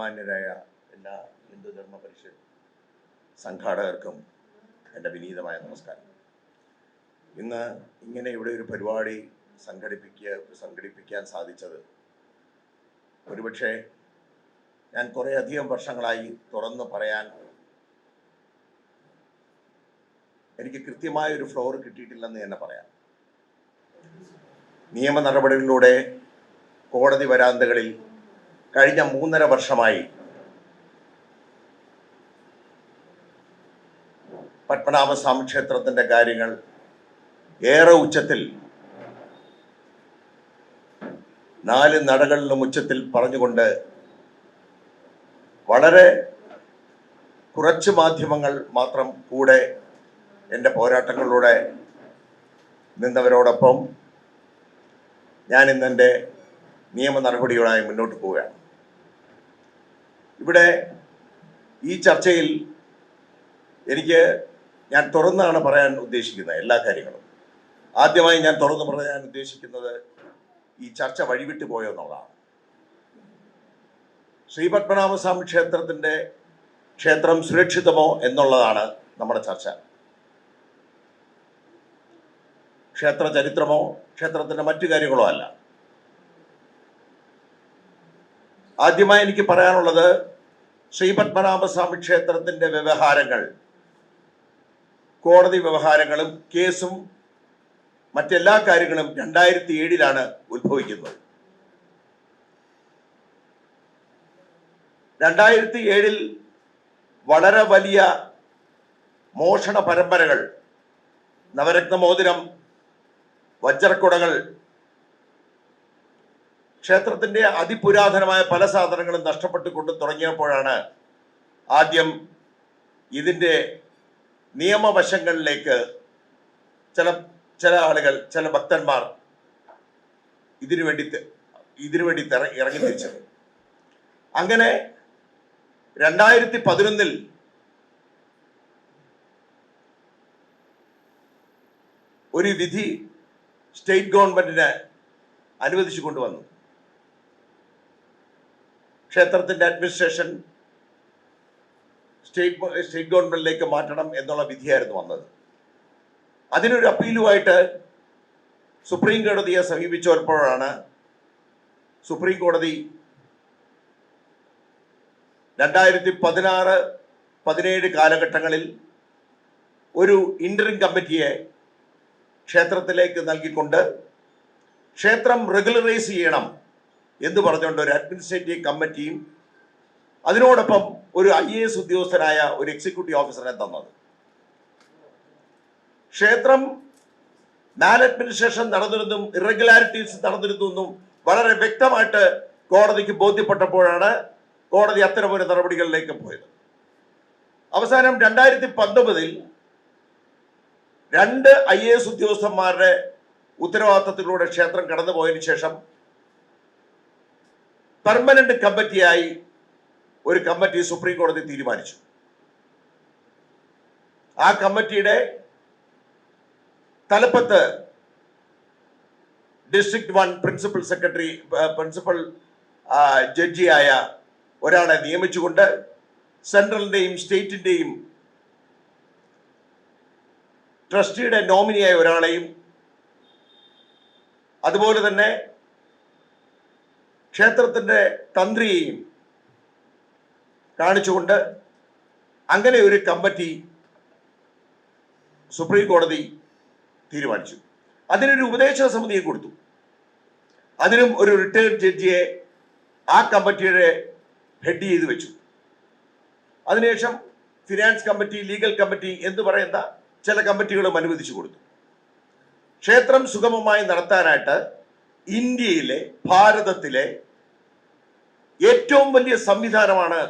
ബഹുമാന്യരായ എല്ലാ ഹിന്ദുധർമ്മ പരിഷത്ത് സംഘാടകർക്കും എൻ്റെ വിനീതമായ നമസ്കാരം. ഇന്ന് ഇങ്ങനെ ഇവിടെ ഒരു പരിപാടി സംഘടിപ്പിക്കാൻ സാധിച്ചത് ഒരുപക്ഷെ ഞാൻ കുറേ അധികം വർഷങ്ങളായി തുറന്നു പറയാൻ എനിക്ക് കൃത്യമായൊരു ഫ്ലോർ കിട്ടിയിട്ടില്ലെന്ന് തന്നെ പറയാം. നിയമ നടപടികളിലൂടെ കോടതി വരാന്തകളിൽ കഴിഞ്ഞ 3.5 വർഷമായി പത്മനാഭസ്വാമി ക്ഷേത്രത്തിൻ്റെ കാര്യങ്ങൾ ഏറെ ഉച്ചത്തിൽ 4 നടകളിലും ഉച്ചത്തിൽ പറഞ്ഞുകൊണ്ട് വളരെ കുറച്ച് മാധ്യമങ്ങൾ മാത്രം കൂടെ എൻ്റെ പോരാട്ടങ്ങളിലൂടെ നിന്നവരോടൊപ്പം ഞാൻ ഇന്നെൻ്റെ നിയമ നടപടികളായി മുന്നോട്ട് പോവുകയാണ്. ഇവിടെ ഈ ചർച്ചയിൽ ഞാൻ തുറന്നാണ് പറയാൻ ഉദ്ദേശിക്കുന്നത് എല്ലാ കാര്യങ്ങളും. ആദ്യമായി ഞാൻ തുറന്നു പറയാൻ ഉദ്ദേശിക്കുന്നത് ഈ ചർച്ച വഴിവിട്ട് പോയോ എന്നുള്ളതാണ്. ശ്രീ പത്മനാഭസ്വാമി ക്ഷേത്രം സുരക്ഷിതമോ എന്നുള്ളതാണ് നമ്മുടെ ചർച്ച. ക്ഷേത്ര ചരിത്രമോ ക്ഷേത്രത്തിൻ്റെ മറ്റു കാര്യങ്ങളോ അല്ല. ആദ്യമായി എനിക്ക് പറയാനുള്ളത്, ശ്രീ പത്മനാഭസ്വാമി ക്ഷേത്രത്തിൻ്റെ വ്യവഹാരങ്ങൾ, കോടതി വ്യവഹാരങ്ങളും കേസും മറ്റെല്ലാ കാര്യങ്ങളും 2007 ഉത്ഭവിക്കുന്നത്. 2007 വളരെ വലിയ മോഷണ പരമ്പരകൾ, നവരത്നമോതിരം, വജ്രക്കുടകൾ, ക്ഷേത്രത്തിൻ്റെ അതിപുരാതനമായ പല സാധനങ്ങളും നഷ്ടപ്പെട്ടുകൊണ്ട് തുടങ്ങിയപ്പോഴാണ് ആദ്യം ഇതിൻ്റെ നിയമവശങ്ങളിലേക്ക് ചില ആളുകൾ, ചില ഭക്തന്മാർ ഇതിനു വേണ്ടി ഇറങ്ങി തിരിച്ചത്. അങ്ങനെ 2011 ഒരു വിധി സ്റ്റേറ്റ് ഗവൺമെന്റിന് അനുവദിച്ചു കൊണ്ടുവന്നു. ക്ഷേത്രത്തിൻ്റെ അഡ്മിനിസ്ട്രേഷൻ സ്റ്റേറ്റ് ഗവൺമെന്റിലേക്ക് മാറ്റണം എന്നുള്ള വിധിയായിരുന്നു വന്നത്. അതിനൊരു അപ്പീലുമായിട്ട് സുപ്രീം കോടതിയെ സമീപിച്ചപ്പോഴാണ് സുപ്രീം കോടതി 2016-17 കാലഘട്ടങ്ങളിൽ ഒരു ഇന്ററിം കമ്മിറ്റിയെ ക്ഷേത്രത്തിലേക്ക് നൽകിക്കൊണ്ട് ക്ഷേത്രം റെഗുലറൈസ് ചെയ്യണം എന്ന് പറഞ്ഞുകൊണ്ട് ഒരു അഡ്മിനിസ്ട്രേറ്റീവ് കമ്മിറ്റിയും അതിനോടൊപ്പം ഒരു IAS ഉദ്യോഗസ്ഥനായ ഒരു എക്സിക്യൂട്ടീവ് ഓഫീസറെ തന്നത്. ക്ഷേത്രം മാൽ അഡ്മിനിസ്ട്രേഷൻ നടന്നിരുന്നും ഇറഗുലാരിറ്റീസ് നടന്നിരുന്നും വളരെ വ്യക്തമായിട്ട് കോടതിക്ക് ബോധ്യപ്പെട്ടപ്പോഴാണ് കോടതി അത്തരമൊരു നടപടികളിലേക്ക് പോയത്. അവസാനം 2019 2 IAS ഉദ്യോഗസ്ഥന്മാരുടെ ഉത്തരവാദിത്തത്തിലൂടെ ക്ഷേത്രം കടന്നുപോയതിനു ശേഷം പെർമനന്റ് കമ്മിറ്റിയായി ഒരു കമ്മിറ്റി സുപ്രീം കോടതി തീരുമാനിച്ചു. ആ കമ്മിറ്റിയുടെ തലപ്പത്ത് ഡിസ്ട്രിക്ട് 1 പ്രിൻസിപ്പൽ ജഡ്ജിയായ ഒരാളെ നിയമിച്ചുകൊണ്ട് സെൻട്രലിന്റെയും സ്റ്റേറ്റിന്റെയും ട്രസ്റ്റിയുടെ നോമിനിയായ ഒരാളെയും അതുപോലെ തന്നെ ക്ഷേത്രത്തിൻ്റെ തന്ത്രിയെയും കാണിച്ചുകൊണ്ട് അങ്ങനെ ഒരു കമ്മിറ്റി സുപ്രീം കോടതി തീരുമാനിച്ചു. അതിനൊരു ഉപദേശക സമിതിയെ കൊടുത്തു. അതിനും ഒരു റിട്ടയർഡ് ജഡ്ജിയെ ആ കമ്മിറ്റിയുടെ ഹെഡ് ചെയ്ത് വെച്ചു. അതിനുശേഷം ഫിനാൻസ് കമ്മിറ്റി, ലീഗൽ കമ്മിറ്റി എന്ന് പറയുന്ന ചില കമ്മിറ്റികളും അനുവദിച്ചു കൊടുത്തു. ക്ഷേത്രം സുഗമമായി നടത്താനായിട്ട് ഇന്ത്യയിലെ, ഭാരതത്തിലെ ഏറ്റവും വലിയ സംവിധാനമാണ്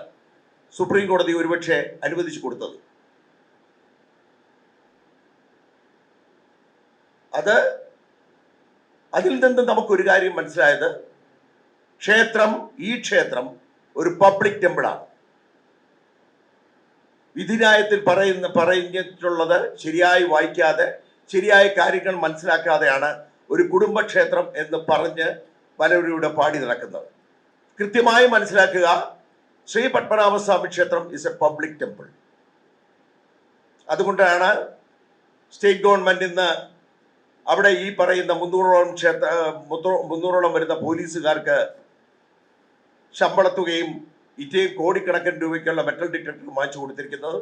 സുപ്രീം കോടതി ഒരുപക്ഷെ അനുവദിച്ചു കൊടുത്തത്. അതിൽ നിന്ന് നമുക്കൊരു കാര്യം മനസ്സിലായത്, ഈ ക്ഷേത്രം ഒരു പബ്ലിക് ടെമ്പിളാണ്. വിധിന്യായത്തിൽ പറഞ്ഞിട്ടുള്ളത് ശരിയായി വായിക്കാതെ, ശരിയായ കാര്യങ്ങൾ മനസ്സിലാക്കാതെയാണ് ഒരു കുടുംബക്ഷേത്രം എന്ന് പറഞ്ഞ് പലരുടെ പാടി നടക്കുന്നത്. കൃത്യമായി മനസ്സിലാക്കുക, ശ്രീ പത്മനാഭസ്വാമി ക്ഷേത്രം ഇസ് എ പബ്ലിക് ടെമ്പിൾ. അതുകൊണ്ടാണ് സ്റ്റേറ്റ് ഗവൺമെന്റ് ഇന്ന് അവിടെ ഈ പറയുന്ന 300ഓളം വരുന്ന പോലീസുകാർക്ക് ശമ്പളത്തുകയും ഇറ്റയും കോടിക്കണക്കിന് രൂപയ്ക്കുള്ള മെറ്റൽ ഡിറ്റക്ടർ വാങ്ങിച്ചു കൊടുത്തിരിക്കുന്നത്.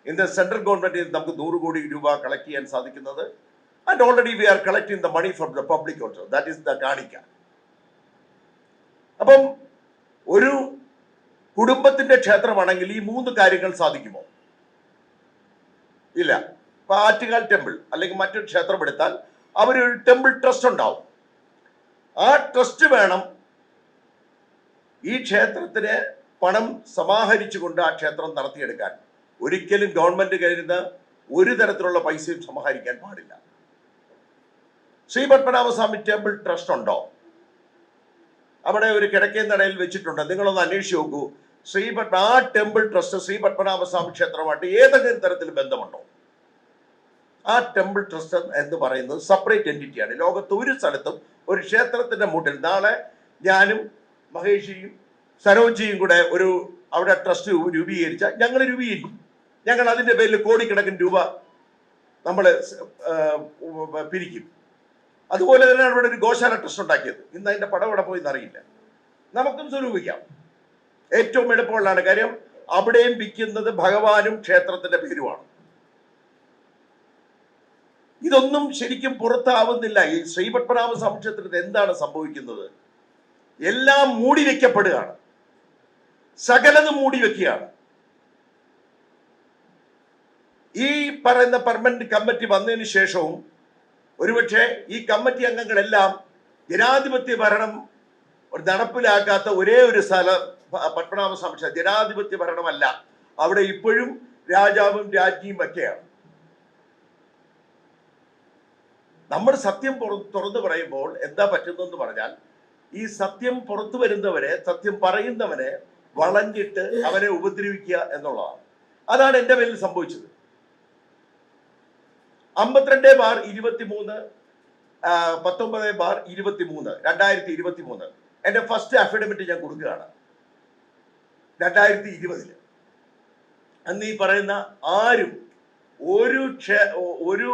ഇന്ന് സെൻട്രൽ ഗവൺമെന്റിൽ നമുക്ക് 100 കോടി രൂപ കളക്ട് ചെയ്യാൻ സാധിക്കുന്നത്. And already we are collecting the money from the public also. That is the കാണിക്ക. അപ്പം ഒരു കുടുംബത്തിന്റെ ക്ഷേത്രമാണെങ്കിൽ ഈ 3 കാര്യങ്ങൾ സാധിക്കുമോ? ഇല്ല. ഇപ്പൊ ആറ്റുകാൽ ടെമ്പിൾ അല്ലെങ്കിൽ മറ്റൊരു ക്ഷേത്രം എടുത്താൽ അവരൊരു ടെമ്പിൾ ട്രസ്റ്റ് ഉണ്ടാവും. ആ ട്രസ്റ്റ് വേണം ഈ ക്ഷേത്രത്തിന് പണം സമാഹരിച്ചുകൊണ്ട് ആ ക്ഷേത്രം നടത്തിയെടുക്കാൻ. ഒരിക്കലും ഗവൺമെന്റ് കരുതുന്ന ഒരു തരത്തിലുള്ള പൈസയും സമാഹരിക്കാൻ പാടില്ല. ശ്രീ പത്മനാഭസ്വാമി ടെമ്പിൾ ട്രസ്റ്റ് ഉണ്ടോ? അവിടെ ഒരു കിഴക്കേനടയിൽ വെച്ചിട്ടുണ്ട്. നിങ്ങളൊന്ന് അന്വേഷിച്ച് നോക്കൂ. ആ ടെമ്പിൾ ട്രസ്റ്റ് ശ്രീ പത്മനാഭസ്വാമി ക്ഷേത്രമായിട്ട് ഏതെങ്കിലും തരത്തിൽ ബന്ധമുണ്ടോ? ആ ടെമ്പിൾ ട്രസ്റ്റ് എന്ന് പറയുന്നത് സെപ്പറേറ്റ് എൻറ്റിറ്റിയാണ്. ലോകത്ത് ഒരു സ്ഥലത്തും ഒരു ക്ഷേത്രത്തിന്റെ മുട്ടിൽ നാളെ ഞാനും മഹേഷിയും സരോജിയും കൂടെ ഒരു അവിടെ ട്രസ്റ്റ് രൂപീകരിച്ച ഞങ്ങൾ രൂപീകരിക്കും. ഞങ്ങൾ അതിന്റെ പേരിൽ കോടിക്കണക്കിന് രൂപ നമ്മൾ പിരിക്കും. അതുപോലെ തന്നെയാണ് ഇവിടെ ഒരു ഗോശാല ട്രസ്റ്റ് ഉണ്ടാക്കിയത്. ഇന്ന് അതിന്റെ പടം ഇവിടെ പോയി എന്നറിയില്ല. നമുക്കും സ്വരൂപിക്കാം. ഏറ്റവും എളുപ്പമുള്ളതാണ്. കാര്യം അവിടെയും വിൽക്കുന്നത് ഭഗവാനും ക്ഷേത്രത്തിന്റെ പേരുമാണ്. ഇതൊന്നും ശരിക്കും പുറത്താവുന്നില്ല. ഈ ശ്രീ പത്മനാഭസ്വാമി ക്ഷേത്രത്തിൽ എന്താണ് സംഭവിക്കുന്നത്? എല്ലാം മൂടി വെക്കപ്പെടുകയാണ്. സകലതും മൂടി വെക്കുകയാണ്. ഈ പറയുന്ന പെർമനന്റ് കമ്മിറ്റി വന്നതിന് ശേഷവും ഒരുപക്ഷെ ഈ കമ്മിറ്റി അംഗങ്ങളെല്ലാം ജനാധിപത്യ ഭരണം നടപ്പിലാക്കാത്ത ഒരേ ഒരു സ്ഥലം പത്മനാഭസ്വാമി ക്ഷേത്രം. ജനാധിപത്യ ഭരണമല്ല. അവിടെ ഇപ്പോഴും രാജാവും രാജ്ഞിയും ഒക്കെയാണ്. നമ്മൾ സത്യം തുറന്നു പറയുമ്പോൾ എന്താ പറ്റുന്നതെന്ന് പറഞ്ഞാൽ ഈ സത്യം പുറത്തു വരുന്നവരെ, സത്യം പറയുന്നവനെ വളഞ്ഞിട്ട് അവനെ ഉപദ്രവിക്കുക എന്നുള്ളതാണ്. അതാണ് എൻ്റെ പേരിൽ സംഭവിച്ചത്. 52/23 19/23 2023 എൻ്റെ ഫസ്റ്റ് അഫിഡവിറ്റ് ഞാൻ കൊടുക്കുകയാണ് 2020. അന്ന് ഈ പറയുന്ന ആരും ഒരു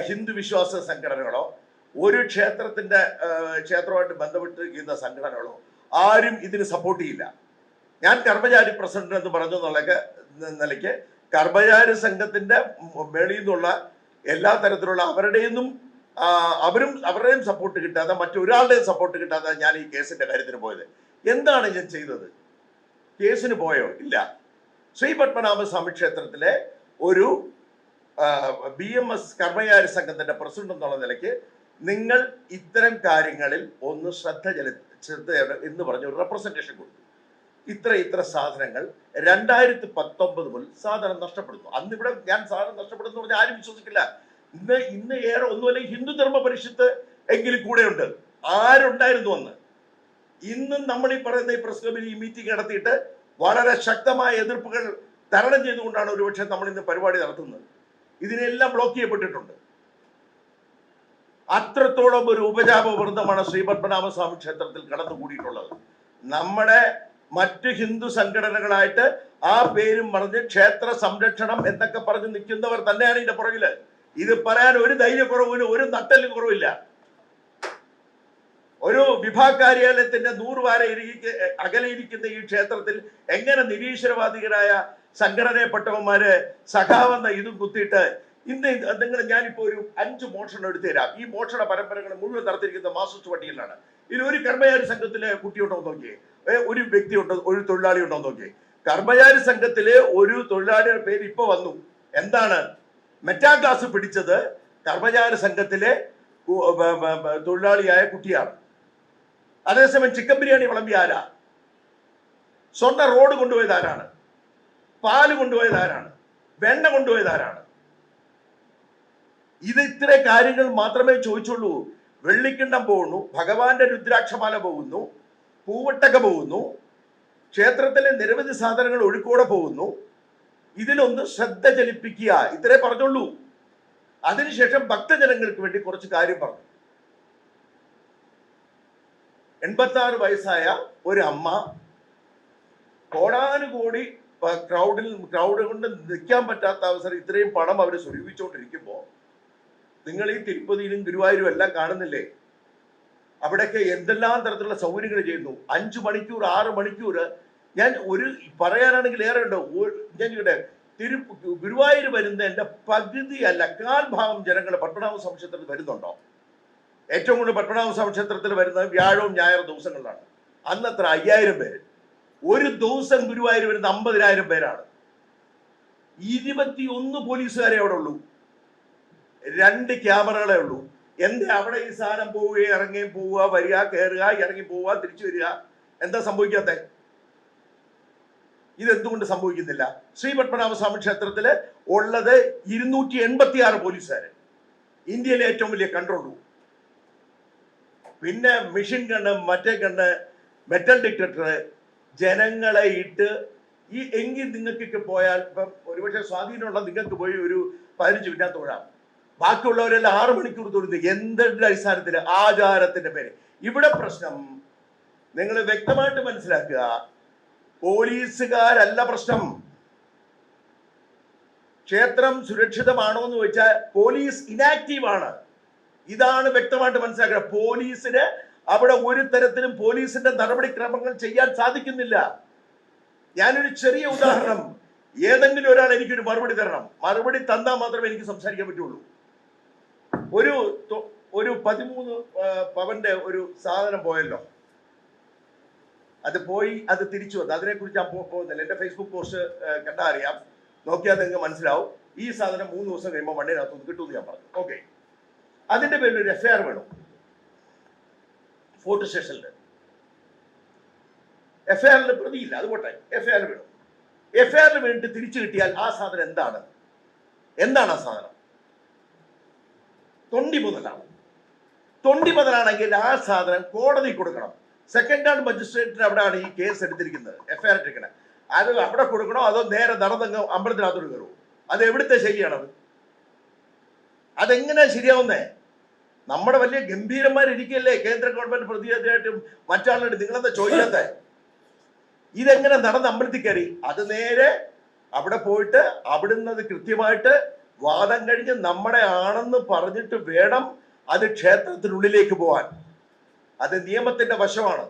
ഹിന്ദു വിശ്വാസ സംഘടനകളോ ഒരു ക്ഷേത്രമായിട്ട് ബന്ധപ്പെട്ടിരിക്കുന്ന സംഘടനകളോ ആരും ഇതിന് സപ്പോർട്ട് ചെയ്യില്ല. ഞാൻ കർമ്മചാരി പ്രസിഡന്റ് എന്ന് പറഞ്ഞു നിലയ്ക്ക് കർമ്മചാരി സംഘത്തിന്റെ മേളിൽ നിന്നുള്ള എല്ലാ തരത്തിലുള്ള അവരുടെയും സപ്പോർട്ട് കിട്ടാതെ മറ്റൊരാളുടെയും സപ്പോർട്ട് കിട്ടാതെ ഞാൻ ഈ കേസിന്റെ കാര്യത്തിന് പോയത്. എന്താണ് ഞാൻ ചെയ്തത്? കേസിന് പോയോ? ഇല്ല. ശ്രീ പത്മനാഭസ്വാമി ക്ഷേത്രത്തിലെ ഒരു BMS കർമ്മചാരി സംഘത്തിന്റെ പ്രസിഡന്റ് എന്നുള്ള നിലയ്ക്ക് നിങ്ങൾ ഇത്തരം കാര്യങ്ങളിൽ ഒന്ന് ശ്രദ്ധ എന്ന് പറഞ്ഞ ഒരു റെപ്രസെന്റേഷൻ കൊടുത്തു. ഇത്ര സാധനങ്ങൾ 2019 മുതൽ സാധനം നഷ്ടപ്പെടുന്നു. അന്നിവിടെ ഞാൻ സാധനം നഷ്ടപ്പെടുന്നു പറഞ്ഞാൽ ആരും വിശ്വസിക്കില്ല. ഇന്ന് ഏറെ ഒന്നുമല്ല ഹിന്ദു ധർമ്മ പരിഷത്ത് എങ്കിലും കൂടെയുണ്ട്. ആരുണ്ടായിരുന്നു അന്ന്? ഇന്നും നമ്മൾ ഈ പറയുന്ന ഈ പ്രസ് ക്ലബിൽ ഈ മീറ്റിംഗ് നടത്തിയിട്ട് വളരെ ശക്തമായ എതിർപ്പുകൾ തരണം ചെയ്തുകൊണ്ടാണ് ഒരുപക്ഷെ നമ്മൾ ഇന്ന് പരിപാടി നടത്തുന്നത്. ഇതിനെല്ലാം ബ്ലോക്ക് ചെയ്യപ്പെട്ടിട്ടുണ്ട്. അത്രത്തോളം ഒരു ഉപജാപവൃന്ദമാണ് ശ്രീ പത്മനാഭസ്വാമി ക്ഷേത്രത്തിൽ കടന്നുകൂടിയിട്ടുള്ളത്. നമ്മുടെ മറ്റ് ഹിന്ദു സംഘടനകളായിട്ട് ആ പേരും പറഞ്ഞ് ക്ഷേത്ര സംരക്ഷണം എന്നൊക്കെ പറഞ്ഞ് നിൽക്കുന്നവർ തന്നെയാണ് ഇതിന്റെ പുറകില്. ഇത് പറയാൻ ഒരു ധൈര്യക്കുറവില്ല, ഒരു നട്ടലും കുറവില്ല. ഒരു വിഭാഗ കാര്യാലയത്തിന്റെ 100 വാര അകലെയിരിക്കുന്ന ഈ ക്ഷേത്രത്തിൽ എങ്ങനെ നിരീശ്വരവാദികളായ സംഘടനപ്പെട്ടവന്മാര് സഖാവെന്ന ഇതും കുത്തിയിട്ട് ഞാനിപ്പോ ഒരു 5 മോഷണം എടുത്തു തരാം. ഈ മോഷണ പരമ്പരകൾ മുഴുവൻ നടത്തിയിരിക്കുന്ന മാർക്സിസ്റ്റ് പട്ടികയിലാണ്. ഇതിൽ ഒരു കർമ്മചാരി സംഘത്തിലെ കുട്ടിയുണ്ടോ നോക്കിയേ, ഒരു വ്യക്തി ഉണ്ടോ, ഒരു തൊഴിലാളി ഉണ്ടോ നോക്കിയേ. കർമ്മചാരി സംഘത്തിലെ ഒരു തൊഴിലാളിയുടെ പേര് ഇപ്പൊ വന്നു. എന്താണ്? മെറ്റാ ക്ലാസ് പിടിച്ചത് കർമ്മചാരി സംഘത്തിലെ തൊഴിലാളിയായ കുട്ടിയാണ്. അതേസമയം ചിക്കൻ ബിരിയാണി വിളമ്പിയ ആരാ? സ്വർണ്ണ റോഡ് കൊണ്ടുപോയത് ആരാണ്? പാല് കൊണ്ടുപോയത് ആരാണ്? വെണ്ണ കൊണ്ടുപോയത് ആരാണ്? ഇത്ര കാര്യങ്ങൾ മാത്രമേ ചോദിച്ചുള്ളൂ. വെള്ളിക്കിണ്ണം പോകുന്നു, ഭഗവാന്റെ രുദ്രാക്ഷമാല പോകുന്നു, പൂവട്ടക പോകുന്നു, ക്ഷേത്രത്തിലെ നിരവധി സാധനങ്ങൾ ഒഴുക്കോടെ പോകുന്നു. ഇതിലൊന്ന് ശ്രദ്ധ ചലിപ്പിക്കുക, ഇത്രേ പറഞ്ഞുള്ളൂ. അതിനുശേഷം ഭക്തജനങ്ങൾക്ക് വേണ്ടി കുറച്ച് കാര്യം പറഞ്ഞു. 86 വയസ്സായ ഒരു അമ്മ കോടാനുകോടി ക്രൗഡ് കൊണ്ട് നിൽക്കാൻ പറ്റാത്ത അവസരം ഇത്രയും പണം അവർ സ്വരൂപിച്ചുകൊണ്ടിരിക്കുമ്പോൾ നിങ്ങൾ ഈ തിരുപ്പതിയിലും ഗുരുവായൂരും എല്ലാം കാണുന്നില്ലേ? അവിടെയൊക്കെ എന്തെല്ലാം തരത്തിലുള്ള സൗകര്യങ്ങൾ ചെയ്യുന്നു. 5 മണിക്കൂർ 6 മണിക്കൂർ. ഞാൻ ഒരു പറയാനാണെങ്കിൽ ഏറെ ഉണ്ടോ. ഞാൻ ഗുരുവായൂർ വരുന്ന എൻ്റെ പകുതി അല്ല 1/4 ഭാഗം ജനങ്ങൾ പത്മനാഭസ്വാമി ക്ഷേത്രത്തിൽ വരുന്നുണ്ടോ? ഏറ്റവും കൂടുതൽ പത്മനാഭസ്വാമി ക്ഷേത്രത്തിൽ വരുന്നത് വ്യാഴവും ഞായറും ദിവസങ്ങളിലാണ്. അന്നത്ര 5000 പേര്. ഒരു ദിവസം ഗുരുവായൂർ വരുന്ന 50,000 പേരാണ്. 21 പോലീസുകാരെ അവിടെ ഉള്ളൂ, 2 ക്യാമറകളെ ഉള്ളൂ. എന്താ അവിടെ ഈ സാധനം പോവുകയും ഇറങ്ങുകയും പോവുക, വരിക, കയറുക, ഇറങ്ങി പോവുക, തിരിച്ചു വരിക? എന്താ സംഭവിക്കാത്ത? ഇതെന്തുകൊണ്ട് സംഭവിക്കുന്നില്ല? ശ്രീ പത്മനാഭസ്വാമി ക്ഷേത്രത്തില് ഉള്ളത് 286 പോലീസുകാര്, ഇന്ത്യയിലെ ഏറ്റവും വലിയ കൺട്രോൾ റൂം. പിന്നെ മെഷീൻ ഗണ്ണ്, മറ്റേ ഗണ്ണ്, മെറ്റൽ ഡിറ്റക്ടർ, ജനങ്ങളെ ഇട്ട് ഈ എങ്കിൽ നിങ്ങൾക്കൊക്കെ പോയാൽ ഇപ്പം ഒരുപക്ഷെ സ്വാധീനമുള്ള നിങ്ങൾക്ക് പോയി ഒരു 15 മിനിറ്റ് തൊഴാം. ബാക്കിയുള്ളവരെല്ലാം 6 മണിക്കൂർ തൊഴുന്നത് എന്തിന്റെ അടിസ്ഥാനത്തിൽ? ആചാരത്തിന്റെ പേര്. ഇവിടെ പ്രശ്നം നിങ്ങൾ വ്യക്തമായിട്ട് മനസ്സിലാക്കുക. പോലീസുകാരല്ല പ്രശ്നം. ക്ഷേത്രം സുരക്ഷിതമാണോ എന്ന് ചോദിച്ചാൽ പോലീസ് ഇനാക്റ്റീവ് ആണ്. ഇതാണ് വ്യക്തമായിട്ട് മനസ്സിലാക്കുക. പോലീസിന് അവിടെ ഒരു തരത്തിലും പോലീസിന്റെ നടപടിക്രമങ്ങൾ ചെയ്യാൻ സാധിക്കുന്നില്ല. ഞാനൊരു ചെറിയ ഉദാഹരണം, ഏതെങ്കിലും ഒരാൾ എനിക്കൊരു മറുപടി തരണം. മറുപടി തന്നാൽ മാത്രമേ എനിക്ക് സംസാരിക്കാൻ പറ്റുള്ളൂ. ഒരു 13 പവന്റെ ഒരു സാധനം പോയല്ലോ, അത് പോയി, അത് തിരിച്ചു വന്നു. അതിനെക്കുറിച്ച് ഞാൻ പോകുന്നില്ല. എൻ്റെ ഫേസ്ബുക്ക് പോസ്റ്റ് കണ്ടാൽ അറിയാം, നോക്കിയാൽ നിങ്ങൾക്ക് മനസ്സിലാവും. ഈ സാധനം 3 ദിവസം കഴിയുമ്പോൾ വണ്ടിനകത്തൊന്ന് കിട്ടുമെന്ന് ഞാൻ പറഞ്ഞു. ഓക്കെ, അതിന്റെ പേരിൽ ഒരു FIR വേണം ഫോർട്ട് സ്റ്റേഷനിൽ. FIR പ്രതിയില്ല, അത് പോട്ടെ, FIR വേണം. FIR വേണ്ടിട്ട് തിരിച്ചു കിട്ടിയാൽ ആ സാധനം എന്താണ് ആ സാധനം? തൊണ്ടി മുതലാണ്. തൊണ്ടി മുതലാണെങ്കിൽ ആ സാധനം കോടതി കൊടുക്കണം. സെക്കൻഡ് ഹാൻഡ് മജിസ്ട്രേറ്റിന് അവിടെയാണ് ഈ കേസ് എടുത്തിരിക്കുന്നത്, FIR എടുക്കുന്നത്. അത് അവിടെ കൊടുക്കണോ അതോ നേരെ നടന്നങ്ങ് അമ്പലത്തിനകത്തോട് കയറുമോ? അത് എവിടുത്തെ ശരിയാണത്? അതെങ്ങനെയാ ശരിയാവുന്നേ? നമ്മുടെ വലിയ ഗംഭീരന്മാരിരിക്കല്ലേ കേന്ദ്ര ഗവൺമെന്റ് പ്രതിനിധിയായിട്ടും മറ്റാളുടെ, നിങ്ങളെന്താ ചോദിക്കാത്ത? ഇതെങ്ങനെ നടന്ന് അമ്പലത്തിൽ കയറി? അത് നേരെ അവിടെ പോയിട്ട് അവിടുന്ന് അത് കൃത്യമായിട്ട് വാദം കഴിഞ്ഞ് നമ്മുടെ ആണെന്ന് പറഞ്ഞിട്ട് വേണം അത് ക്ഷേത്രത്തിനുള്ളിലേക്ക് പോവാൻ. അത് നിയമത്തിന്റെ വശമാണ്.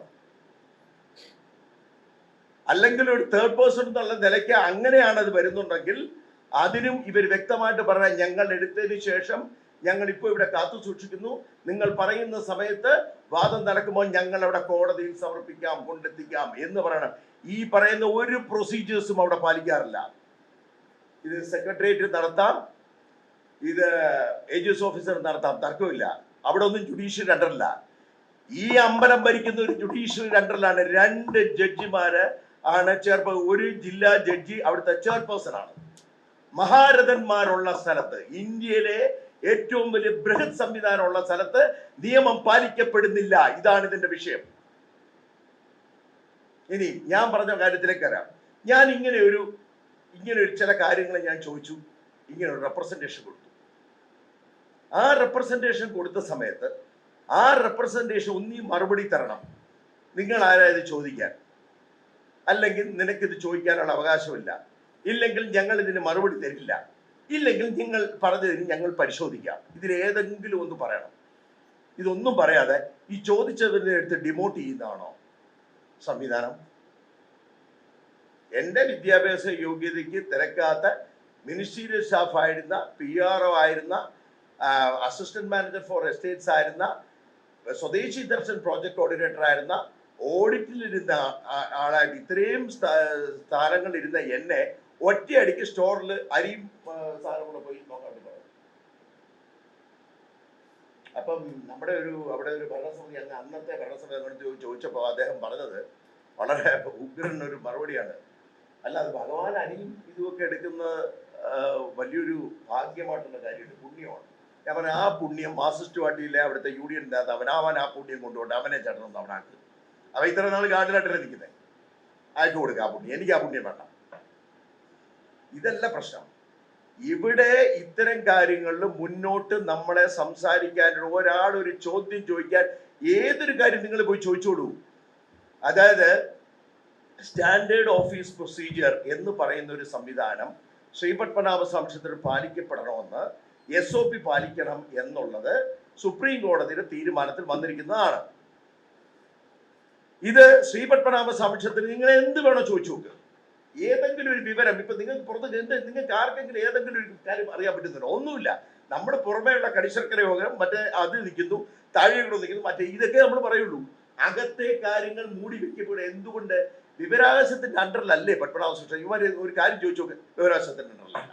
അല്ലെങ്കിൽ ഒരു തേർഡ് പേഴ്സൺ എന്നുള്ള നിലയ്ക്ക് അങ്ങനെയാണ് അത് വരുന്നുണ്ടെങ്കിൽ അതിനും ഇവർ വ്യക്തമായിട്ട് പറയാൻ, ഞങ്ങൾ എടുത്തതിന് ശേഷം ഞങ്ങൾ ഇപ്പോൾ ഇവിടെ കാത്തു സൂക്ഷിക്കുന്നു, നിങ്ങൾ പറയുന്ന സമയത്ത് വാദം നടക്കുമ്പോൾ ഞങ്ങൾ അവിടെ കോടതിയിൽ സമർപ്പിക്കാം, കൊണ്ടെത്തിക്കാം എന്ന് പറയണം. ഈ പറയുന്ന ഒരു പ്രൊസീജിയേഴ്സും അവിടെ പാലിക്കാറില്ല. ഇത് സെക്രട്ടേറിയറ്റ് നടത്താം, ഇത് AGS ഓഫീസർ നടത്താം, തർക്കമില്ല. അവിടെ ഒന്നും ജുഡീഷ്യറി അണ്ടറില്ല. ഈ അമ്പലം ഭരിക്കുന്ന ഒരു ജുഡീഷ്യറി അണ്ടറിലാണ്. 2 ജഡ്ജിമാര് ആണ് ഒരു ജില്ലാ ജഡ്ജി അവിടുത്തെ ചെയർപേഴ്സൺ ആണ്. മഹാരഥന്മാരുള്ള സ്ഥലത്ത്, ഇന്ത്യയിലെ ഏറ്റവും വലിയ ബൃഹത് സംവിധാനമുള്ള സ്ഥലത്ത് നിയമം പാലിക്കപ്പെടുന്നില്ല. ഇതാണ് ഇതിന്റെ വിഷയം. ഇനി ഞാൻ പറഞ്ഞ കാര്യത്തിലേക്ക് വരാം. ഞാൻ ഇങ്ങനെ ഒരു ചില കാര്യങ്ങൾ ഞാൻ ചോദിച്ചു, ഇങ്ങനെ ഒരു റെപ്രസെന്റേഷൻ കൊടുത്തു. ആ റെപ്രസെന്റേഷൻ കൊടുത്ത സമയത്ത് ആ റെപ്രസെന്റേഷൻ ഒന്നീ മറുപടി തരണം. നിങ്ങൾ ആരായത് ചോദിക്കാൻ, അല്ലെങ്കിൽ നിനക്കിത് ചോദിക്കാനുള്ള അവകാശമില്ല, ഇല്ലെങ്കിൽ ഞങ്ങൾ ഇതിന് മറുപടി തരില്ല, ഇല്ലെങ്കിൽ നിങ്ങൾ പറഞ്ഞതിന് ഞങ്ങൾ പരിശോധിക്കാം. ഇതിലേതെങ്കിലും ഒന്ന് പറയണം. ഇതൊന്നും പറയാതെ ഈ ചോദിച്ചതിനെ എടുത്ത് ഡിമോട്ട് ചെയ്യുന്നതാണോ സംവിധാനം? എൻ്റെ വിദ്യാഭ്യാസ യോഗ്യതയ്ക്ക് തിരക്കാത്ത മിനിസ്റ്റീരിയൽ സ്റ്റാഫ് ആയിരുന്ന, PRO ആയിരുന്ന, അസിസ്റ്റന്റ് മാനേജർ ഫോർ എസ്റ്റേറ്റ്സ് ആയിരുന്ന, സ്വദേശി ദർശൻ പ്രോജക്ട് കോർഡിനേറ്റർ ആയിരുന്ന, ഓഡിറ്റിലിരുന്ന ആളായിട്ട് ഇത്രയും സ്ഥാനങ്ങളിരുന്ന എന്നെ ഒറ്റയടിക്ക് സ്റ്റോറിൽ അരിയും സാധനം കൂടെ പോയി നോക്കാണ്ട് പറയും. അപ്പം അവിടെ ഒരു ഭരണസമിതി അന്നത്തെ ഭരണസമിതി അങ്ങോട്ട് ചോദിച്ചപ്പോൾ അദ്ദേഹം പറഞ്ഞത് വളരെ ഉഗ്രൻ ഒരു മറുപടിയാണ്. അല്ല, അത് ഭഗവാൻ അരിയും ഇതുമൊക്കെ എടുക്കുന്ന വലിയൊരു ഭാഗ്യമായിട്ടുള്ള കാര്യമുണ്ട്, പുണ്യമാണ്. ഞാൻ പറഞ്ഞ ആ പുണ്യം മാർക്സിസ്റ്റ് പാർട്ടിയിലെ അവിടുത്തെ യൂണിയൻ്റെ അത് അവൻ ആ പുണ്യം കൊണ്ടുകൊണ്ട് അവനെ ചടണം അവനാക്ക്. അവ ഇത്ര നാൾ ഗാർഡിലായിട്ടല്ലേ നിൽക്കുന്നത്, അയച്ചു കൊടുക്കുക ആ പുണ്യം. എനിക്ക് ആ പുണ്യം വേണ്ട. ഇതല്ല പ്രശ്നം. ഇവിടെ ഇത്തരം കാര്യങ്ങളിൽ മുന്നോട്ട് നമ്മളെ സംസാരിക്കാനുള്ള ഒരാളൊരു ചോദ്യം ചോദിക്കാൻ, ഏതൊരു കാര്യം നിങ്ങൾ പോയി ചോദിച്ചോളൂ. അതായത് സ്റ്റാൻഡേർഡ് ഓഫീസ് പ്രൊസീജിയർ എന്ന് പറയുന്ന ഒരു സംവിധാനം ശ്രീപത്മനാഭസ്വാമി ക്ഷേത്രത്തിൽ പാലിക്കപ്പെടണമെന്ന് SOP പാലിക്കണം എന്നുള്ളത് സുപ്രീം കോടതിയുടെ തീരുമാനത്തിൽ വന്നിരിക്കുന്നതാണ്. ഇത് ശ്രീപത്മനാഭസ്വാമി ക്ഷേത്രത്തിൽ നിങ്ങൾ എന്ത് വേണോ ചോദിച്ചു നോക്കുക. ഏതെങ്കിലും ഒരു വിവരം ഇപ്പൊ നിങ്ങൾക്ക് പുറത്ത് നിങ്ങൾക്ക് ആർക്കെങ്കിലും ഏതെങ്കിലും ഒരു കാര്യം അറിയാൻ പറ്റുന്നുണ്ടോ? ഒന്നുമില്ല. നമ്മുടെ പുറമേയുള്ള കടിശർക്കര യോഗം മറ്റേ അത് നിൽക്കുന്നു, താഴെകൂടെ നിൽക്കുന്നു, മറ്റേ ഇതൊക്കെ നമ്മൾ പറയുള്ളൂ. അകത്തെ കാര്യങ്ങൾ മൂടി വെക്കപ്പെടുക. എന്തുകൊണ്ട്? വിവരാവകാശത്തിന്റെ അണ്ടറിലല്ലേ പത്മനാഭസ്വാമി? ഇവര് ഒരു കാര്യം ചോദിച്ചു നോക്ക്, വിവരാവകാശത്തിന്റെ അണ്ടറിലല്ല.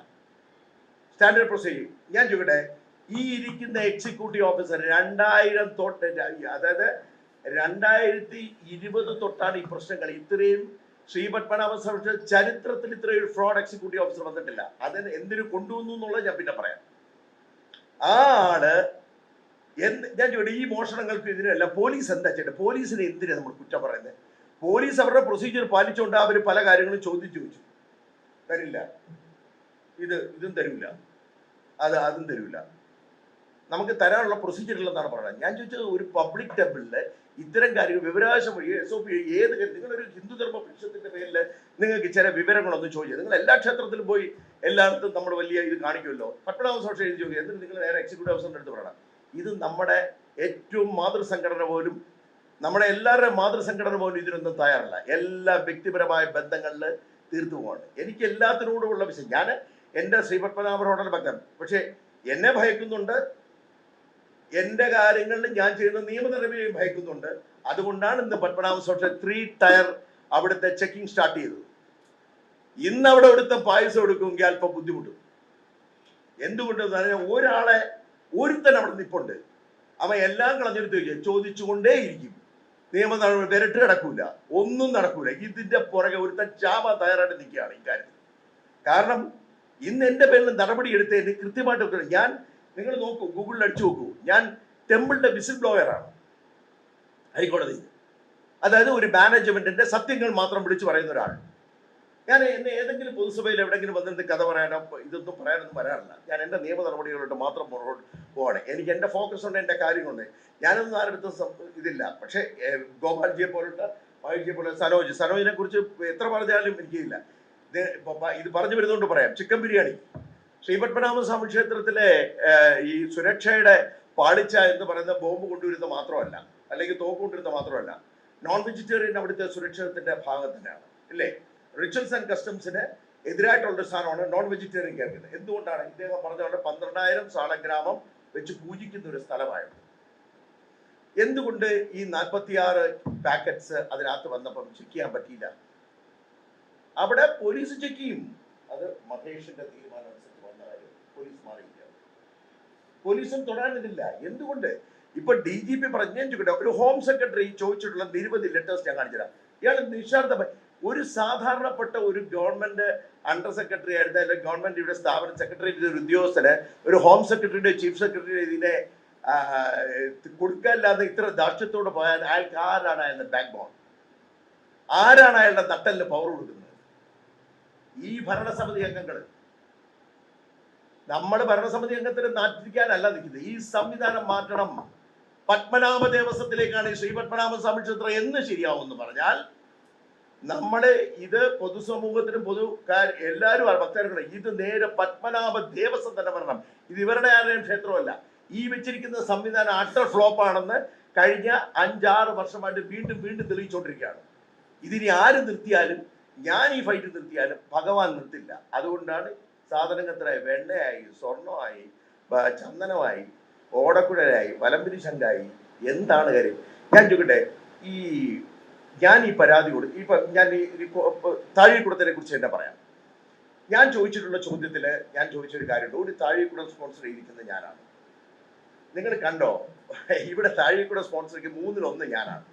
സ്റ്റാൻഡേർഡ് പ്രൊസീജിയർ ഞാൻ ചോദിക്കട്ടെ, ഈ ഇരിക്കുന്ന എക്സിക്യൂട്ടീവ് ഓഫീസർ 2000 തൊട്ട്, അതായത് 2020 തൊട്ടാണ് ഈ പ്രശ്നങ്ങൾ. ഇത്രയും ശ്രീപത്മനാഭസ്വാമി ചരിത്രത്തിൽ ഇത്രയും ഫ്രോഡ് എക്സിക്യൂട്ടീവ് ഓഫീസർ വന്നിട്ടില്ല. അതിന് എന്തിനു കൊണ്ടുവന്നു എന്നുള്ളത് ഞാൻ പിന്നെ പറയാം. ആ ആള് ഞാൻ ചോദിക്കട്ടെ, ഈ മോഷണങ്ങൾക്ക് ഇതിനല്ല പോലീസ് എന്താ ചെയ്യേണ്ടത്? പോലീസിനെ എന്തിനാ നമ്മൾ കുറ്റം പറയുന്നത്? പോലീസ് അവരുടെ പ്രൊസീജിയർ പാലിച്ചുകൊണ്ട് അവർ പല കാര്യങ്ങളും ചോദിച്ചു തരില്ല, ഇതും തരില്ല, അതും തരില്ല. നമുക്ക് തരാനുള്ള പ്രൊസീജിയർ ഉള്ളതാണ് പറയുന്നത്. ഞാൻ ചോദിച്ചത്, ഒരു പബ്ലിക് ടെമ്പിളില് ഇത്തരം കാര്യങ്ങൾ വിവരാവകാശം വഴി SOP ഏത് നിങ്ങളൊരു ഹിന്ദുധർമ്മ പരിഷത്തിന്റെ പേരിൽ നിങ്ങൾക്ക് ചില വിവരങ്ങളൊന്നും ചോദിച്ചത്, നിങ്ങൾ എല്ലാ ക്ഷേത്രത്തിലും പോയി എല്ലായിടത്തും നമ്മൾ വലിയ ഇത് കാണിക്കുമല്ലോ. പത്മനാഭസ്വാമി എഴുതി ചോദിക്കുക, എന്നിട്ട് നിങ്ങൾ നേരെ എക്സിക്യൂട്ടീവ് ഓഫീസറിന്റെ അടുത്ത് പറയണം. ഇത് നമ്മുടെ ഏറ്റവും മാതൃസംഘടന പോലും, നമ്മുടെ എല്ലാവരുടെയും മാതൃസംഘടന പോലും ഇതിനൊന്നും തയ്യാറല്ല. എല്ലാ വ്യക്തിപരമായ ബന്ധങ്ങളിൽ തീർത്തു പോവാണ്. എനിക്ക് എല്ലാത്തിനോടുമുള്ള വിഷയം, ഞാൻ എൻ്റെ ശ്രീപത്മനാഭനോടുള്ള ഭക്തൻ, പക്ഷെ എന്നെ ഭയക്കുന്നുണ്ട്, എൻ്റെ കാര്യങ്ങളിൽ ഞാൻ ചെയ്യുന്ന നിയമ നടപടിയും ഭയക്കുന്നുണ്ട്. അതുകൊണ്ടാണ് ഇന്ന് പത്മനാഭസ്വാമി 3 ടയർ അവിടുത്തെ ചെക്കിംഗ് സ്റ്റാർട്ട് ചെയ്തത്. ഇന്ന് അവിടെ എടുത്ത പായസം എടുക്കുമെങ്കിൽ അല്പം ബുദ്ധിമുട്ടും. എന്തുകൊണ്ടെന്ന് പറഞ്ഞാൽ ഒരുത്തൻ അവിടെ നിൽപ്പുണ്ട്, അവൻ എല്ലാം കളഞ്ഞെടുത്ത് ചോദിച്ചുകൊണ്ടേയിരിക്കും. നിയമ നടപടി വിരട്ട് കിടക്കൂല, ഒന്നും നടക്കൂല. ഇതിന്റെ പുറകെ ഒരുത്തൻ ചാവാൻ തയ്യാറായിട്ട് നിൽക്കുകയാണ് ഈ കാര്യത്തിൽ. കാരണം ഇന്ന് എൻ്റെ പേരിൽ നടപടി എടുത്തതിന് കൃത്യമായിട്ട് ഞാൻ, നിങ്ങൾ നോക്കൂ, ഗൂഗിളിൽ അടിച്ചു നോക്കൂ, ഞാൻ ടെമ്പിളിന്റെ വിസിൽ ബ്ലോയറാണ് ഹൈക്കോടതിയിൽ. അതായത് ഒരു മാനേജ്മെന്റിന്റെ സത്യങ്ങൾ മാത്രം വിളിച്ചു പറയുന്ന ഒരാൾ. ഞാൻ എന്നെ ഏതെങ്കിലും പൊതുസഭയിൽ എവിടെയെങ്കിലും വന്നിട്ട് കഥ പറയാനോ ഇതൊന്നും പറയാനൊന്നും വരാറില്ല. ഞാൻ എൻ്റെ നിയമ നടപടികളോട്ട് മാത്രം മുന്നോട്ട് പോവാണ്. എനിക്ക് എൻ്റെ ഫോക്കസ് ഉണ്ട്, എൻ്റെ കാര്യങ്ങളുണ്ട്. ഞാനൊന്നും ആരുടെടുത്തും ഇതില്ല. പക്ഷേ ഗോപാൽജിയെ പോലുള്ള, മഹേഷ്ജിയെ പോലെ, സനോജിനെ കുറിച്ച് എത്ര പറഞ്ഞാലും എനിക്കില്ല. ഇത് പറഞ്ഞു വരുന്നതുകൊണ്ട് പറയാം. ചിക്കൻ ബിരിയാണി ശ്രീപത്മനാഭസ്വാമി ക്ഷേത്രത്തിലെ ഈ സുരക്ഷയുടെ പാളിച്ച എന്ന് പറയുന്ന ബോംബ് കൊണ്ടുവരുന്ന മാത്രമല്ല, അല്ലെങ്കിൽ തോക്ക് കൊണ്ടുവരുന്ന മാത്രമല്ല, നോൺ വെജിറ്റേറിയൻ അവിടുത്തെ സുരക്ഷത്തിന്റെ ഭാഗത്തിനാണ് ഇല്ലേ? റിച്വൽസ് ആൻഡ് കസ്റ്റംസിന് എതിരായിട്ടുള്ള സാധനമാണ് നോൺ വെജിറ്റേറിയൻ കേൾക്കുന്നത്. എന്തുകൊണ്ടാണ്? ഇദ്ദേഹം പറഞ്ഞ 12,000 സാളഗ്രാമം വെച്ച് പൂജിക്കുന്ന ഒരു സ്ഥലമായിരുന്നു. എന്തുകൊണ്ട് ഈ 46 പാക്കറ്റ്സ് അതിനകത്ത് വന്നപ്പം ചെക്ക് ചെയ്യാൻ പറ്റിയില്ല? അവിടെ പോലീസ് ചെക്ക് ചെയ്യും. അത് മഹേഷിന്റെ തീരുമാനം അനുസരിച്ച് വന്ന കാര്യം. പോലീസ് മാറിയില്ല, പോലീസും തൊടാനില്ല. എന്തുകൊണ്ട്? ഇപ്പൊ DGP പറഞ്ഞു ചോദിക്കട്ടെ, ഒരു ഹോം സെക്രട്ടറി ചോദിച്ചിട്ടുള്ള നിരവധി ലെറ്റേഴ്സ് ഞാൻ കാണിച്ചുതരാം. ഇയാൾ നിശാർത്ഥമായി ഒരു സാധാരണപ്പെട്ട ഒരു ഗവൺമെന്റ് അണ്ടർ സെക്രട്ടറി ആയിരുന്ന, അല്ലെങ്കിൽ ഗവൺമെന്റ് സ്ഥാപന സെക്രട്ടറിയുടെ ഒരു ഉദ്യോഗസ്ഥന് ഒരു ഹോം സെക്രട്ടറിയുടെ ചീഫ് സെക്രട്ടറിയുടെ ഇതിനെ കൊടുക്കാനില്ലാതെ ഇത്ര ധാർഷ്ട്യത്തോടെ പോയാൽ അയാൾക്ക് ആരാണ് അയാളുടെ ബാക്ക് ബോൺ? ആരാണ് അയാളുടെ നട്ടലിന് പവർ കൊടുക്കുന്നത്? ഈ ഭരണസമിതി അംഗങ്ങൾ. നമ്മൾ ഭരണസമിതി അംഗത്തിന് നാട്ടിരിക്കാനല്ല നിൽക്കുന്നത്. ഈ സംവിധാനം മാറ്റണം. പത്മനാഭ ദേവസ്വത്തിലേക്കാണ് ഈ ശ്രീപത്മനാഭസ്വാമി ക്ഷേത്രം എന്ന് ശരിയാവുമെന്ന് പറഞ്ഞാൽ നമ്മള് ഇത് പൊതുസമൂഹത്തിനും എല്ലാവരും ഭക്തർക്കും ഇത് നേരെ പത്മനാഭ ദേവസ്വം തന്നെ വരണം. ഇത് ഇവരുടെ ആരുടെയും ക്ഷേത്രമല്ല. ഈ വെച്ചിരിക്കുന്ന സംവിധാനം അട്ടർ ഫ്ലോപ്പ് ആണെന്ന് കഴിഞ്ഞ 5-6 വർഷമായിട്ട് വീണ്ടും തെളിയിച്ചുകൊണ്ടിരിക്കുകയാണ്. ഇതിനി ആര് നിർത്തിയാലും, ഞാൻ ഈ ഫൈറ്റ് നിർത്തിയാലും ഭഗവാൻ നിർത്തില്ല. അതുകൊണ്ടാണ് സാധനങ്ങൾക്കായി വെണ്ണയായി, സ്വർണമായി, ചന്ദനമായി, ഓടക്കുഴലായി, വലംപിരി ശങ്കായി. എന്താണ് കാര്യം? ഞാൻ ചോദിക്കട്ടെ, ഞാൻ ഈ പരാതി ഞാൻ ഈ താഴെക്കുടത്തിനെ കുറിച്ച് തന്നെ പറയാം. ഞാൻ ചോദിച്ചിട്ടുള്ള ചോദ്യത്തിൽ ഞാൻ ചോദിച്ചൊരു കാര്യമുണ്ട്. ഒരു താഴെക്കുടം സ്പോൺസർ ചെയ്തിരിക്കുന്നത് ഞാനാണ്. നിങ്ങൾ കണ്ടോ? ഇവിടെ താഴെക്കുടം സ്പോൺസർക്ക് 3-1 ഞാനാണ്.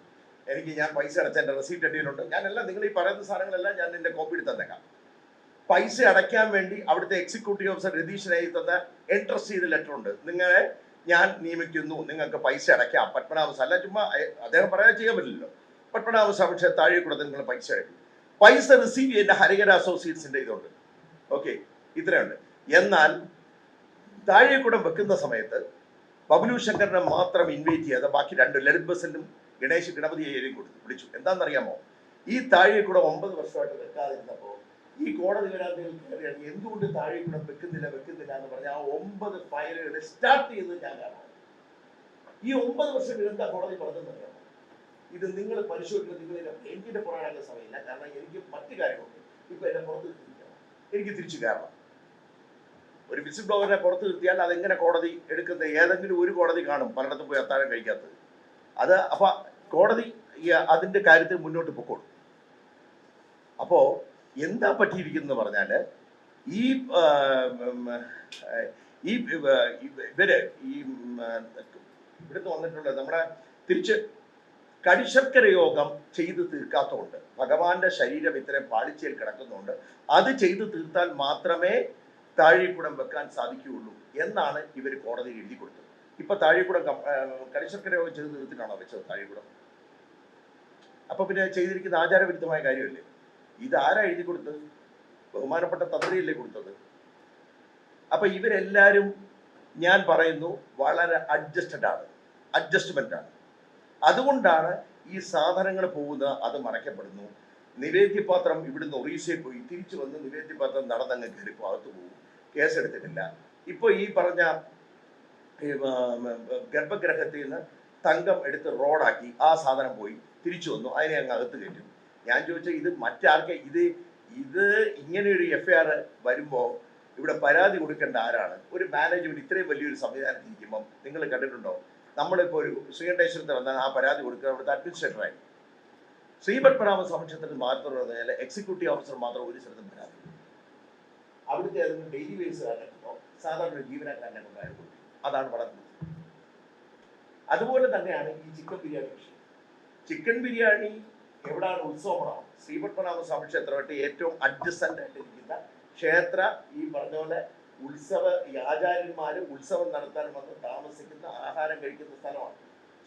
ഞാൻ പൈസ അടച്ച എൻ്റെ റെസീപ്റ്റ് എട്ടിയിലുണ്ട്. ഞാനെല്ലാം നിങ്ങൾ ഈ പറയുന്ന സാധനങ്ങളെല്ലാം ഞാൻ എൻ്റെ കോപ്പി എടുത്ത് തന്നേക്കാം. പൈസ അടയ്ക്കാൻ വേണ്ടി അവിടുത്തെ എക്സിക്യൂട്ടീവ് ഓഫീസർ രതീഷിനായി തന്ന എൻട്രസ്റ്റ് ചെയ്ത ലെറ്റർ ഉണ്ട്. നിങ്ങളെ ഞാൻ നിയമിക്കുന്നു, നിങ്ങൾക്ക് പൈസ അടയ്ക്കാം. പത്മനാഭസ്വാമി അല്ല, ചുമ്മാ അദ്ദേഹം പറയാൻ ചെയ്യാൻ പറ്റില്ലല്ലോ. പത്മനാഭസ്വാമി താഴെക്കുടത്തിൽ നിങ്ങൾ പൈസ അടയ്ക്കും. പൈസ റിസീവ് ചെയ്യുന്ന ഹരിഹര അസോസിയേറ്റ്സിന്റെ ഇതുണ്ട്. ഓക്കെ, ഇത്രയുണ്ട്. എന്നാൽ താഴെക്കുടം വെക്കുന്ന സമയത്ത് ബബ്ലു ശങ്കറിനെ മാത്രം ഇൻവൈറ്റ് ചെയ്യാതെ ബാക്കി 2 ലളിത് ബസലിനും ഗണേശ് ഗണപതിയെയും വിളിച്ചു. എന്താണെന്നറിയാമോ? ഈ താഴെ കൂടെ 9 വർഷമായിട്ട് വെക്കാതിരുന്നപ്പോൾ ഈ കോടതി വരാന്തയിൽ കയറിയാണ് എന്തുകൊണ്ട് താഴെ കൂടെ വെക്കുന്നില്ല എന്ന് പറഞ്ഞാൽ ആ 9 ഫയലുകൾ സ്റ്റാർട്ട് ചെയ്തത് ഞാൻ കാണാം. ഈ 9 വർഷം എന്താ കോടതി പറഞ്ഞതെന്നറിയാമോ? ഇത് നിങ്ങൾ പരിശോധിക്കുന്നത് നിങ്ങൾ എനിക്കിന്റെ പുറകെ സമയമില്ല, കാരണം എനിക്ക് മറ്റു കാര്യങ്ങളുണ്ട്. ഇപ്പൊ എന്നെ പുറത്ത് നിർത്തിയിരിക്കണം, എനിക്ക് തിരിച്ചു കയറണം. ഒരു വിസിൽ ബ്ലോവറിനെ പുറത്ത് നിർത്തിയാൽ അതെങ്ങനെ കോടതി എടുക്കുന്നത്? ഏതെങ്കിലും ഒരു കോടതി കാണും പലയിടത്തും പോയി അത്താഴം കഴിക്കാത്തത്. അത് അപ്പൊ കോടതി അതിന്റെ കാര്യത്തിൽ മുന്നോട്ട് പൊക്കോളും. അപ്പോ എന്താ പറ്റിയിരിക്കുന്നത് പറഞ്ഞാല് ഈ ഇവര് ഇവിടുന്ന് വന്നിട്ടുള്ള നമ്മുടെ തിരിച്ച് കടിശർക്കര യോഗം ചെയ്തു തീർക്കാത്തതുകൊണ്ട്, ഭഗവാന്റെ ശരീരം ഇത്രയും പാളിച്ചയിൽ കിടക്കുന്നുണ്ട്, അത് ചെയ്തു തീർത്താൽ മാത്രമേ താഴെക്കുടം വെക്കാൻ സാധിക്കുകയുള്ളൂ എന്നാണ് ഇവർ കോടതിയിൽ എഴുതി കൊടുത്തത്. ഇപ്പൊ താഴെക്കുടം കടിശർക്കര യോഗം ചെയ്തു തീർത്തിട്ടാണോ വെച്ചത് താഴെക്കുടം? അപ്പൊ പിന്നെ ചെയ്തിരിക്കുന്ന ആചാരവിരുദ്ധമായ കാര്യമല്ലേ? ഇത് ആരാ എഴുതി കൊടുത്തത്? ബഹുമാനപ്പെട്ട തന്ത്രിയല്ലേ കൊടുത്തത്. അപ്പൊ ഇവരെല്ലാരും ഞാൻ പറയുന്നു വളരെ അഡ്ജസ്റ്റ്മെന്റ് ആണ്. അതുകൊണ്ടാണ് ഈ സാധനങ്ങൾ പോകുന്നത്, അത് മറയ്ക്കപ്പെടുന്നു. നിവേദ്യപാത്രം ഇവിടുന്ന് ഒറീസയിൽ പോയി തിരിച്ചു വന്ന് നിവേദ്യപാത്രം നടന്നങ്ങ് കയറി ഭാഗത്ത് പോകും, കേസെടുത്തിട്ടില്ല. ഇപ്പൊ ഈ പറഞ്ഞ ഗർഭഗ്രഹത്തിൽ നിന്ന് തങ്കം എടുത്ത് റോഡാക്കി ആ സാധനം പോയി തിരിച്ചു വന്നു, അതിനെ അങ്ങ് അകത്ത് കയറ്റും. ഞാൻ ചോദിച്ചാൽ ഇത് മറ്റാർക്കെ ഇത് ഇങ്ങനെ ഒരു FIR വരുമ്പോൾ ഇവിടെ പരാതി കൊടുക്കേണ്ട ആരാണ്? ഒരു മാനേജ്മെന്റ് ഇത്രയും വലിയൊരു സംവിധാനത്തിൽ ഇരിക്കുമ്പം നിങ്ങൾ കണ്ടിട്ടുണ്ടോ? നമ്മളിപ്പോൾ ഒരു ശ്രീകണ്ഠേശ്വരത്തിൽ വന്നാൽ ആ പരാതി കൊടുക്കുക അവിടുത്തെ അഡ്മിനിസ്ട്രേറ്ററായി. ശ്രീപത്മനാഭ സംക്ഷേത്രത്തിൽ മാത്രം പറഞ്ഞാൽ എക്സിക്യൂട്ടീവ് ഓഫീസർ മാത്രം ഒരു സ്ഥലത്തും പരാതി. അവിടുത്തെ ഏതെങ്കിലും ഡെയിലി ബേസ് കാരണമോ സാധാരണ ജീവനക്കാരനെ കൊണ്ടായിരുന്നു. അതാണ് വളർന്നത്. അതുപോലെ തന്നെയാണ് ഈ ചിക്കൻ ബിരിയാണി വിഷയം. ചിക്കൻ ബിരിയാണി എവിടാണ് ഉത്സവമാണോ? ശ്രീപത്മനാഭ സ്വാമി ക്ഷേത്രമായിട്ട് ഏറ്റവും അഡ്ജസ്റ്റന്റ് ആയിട്ടിരിക്കുന്ന ക്ഷേത്ര, ഈ പറഞ്ഞ പോലെ ആചാര്യന്മാര് ഉത്സവം നടത്താൻ വന്ന് താമസിക്കുന്ന, ആഹാരം കഴിക്കുന്ന സ്ഥലമാണ്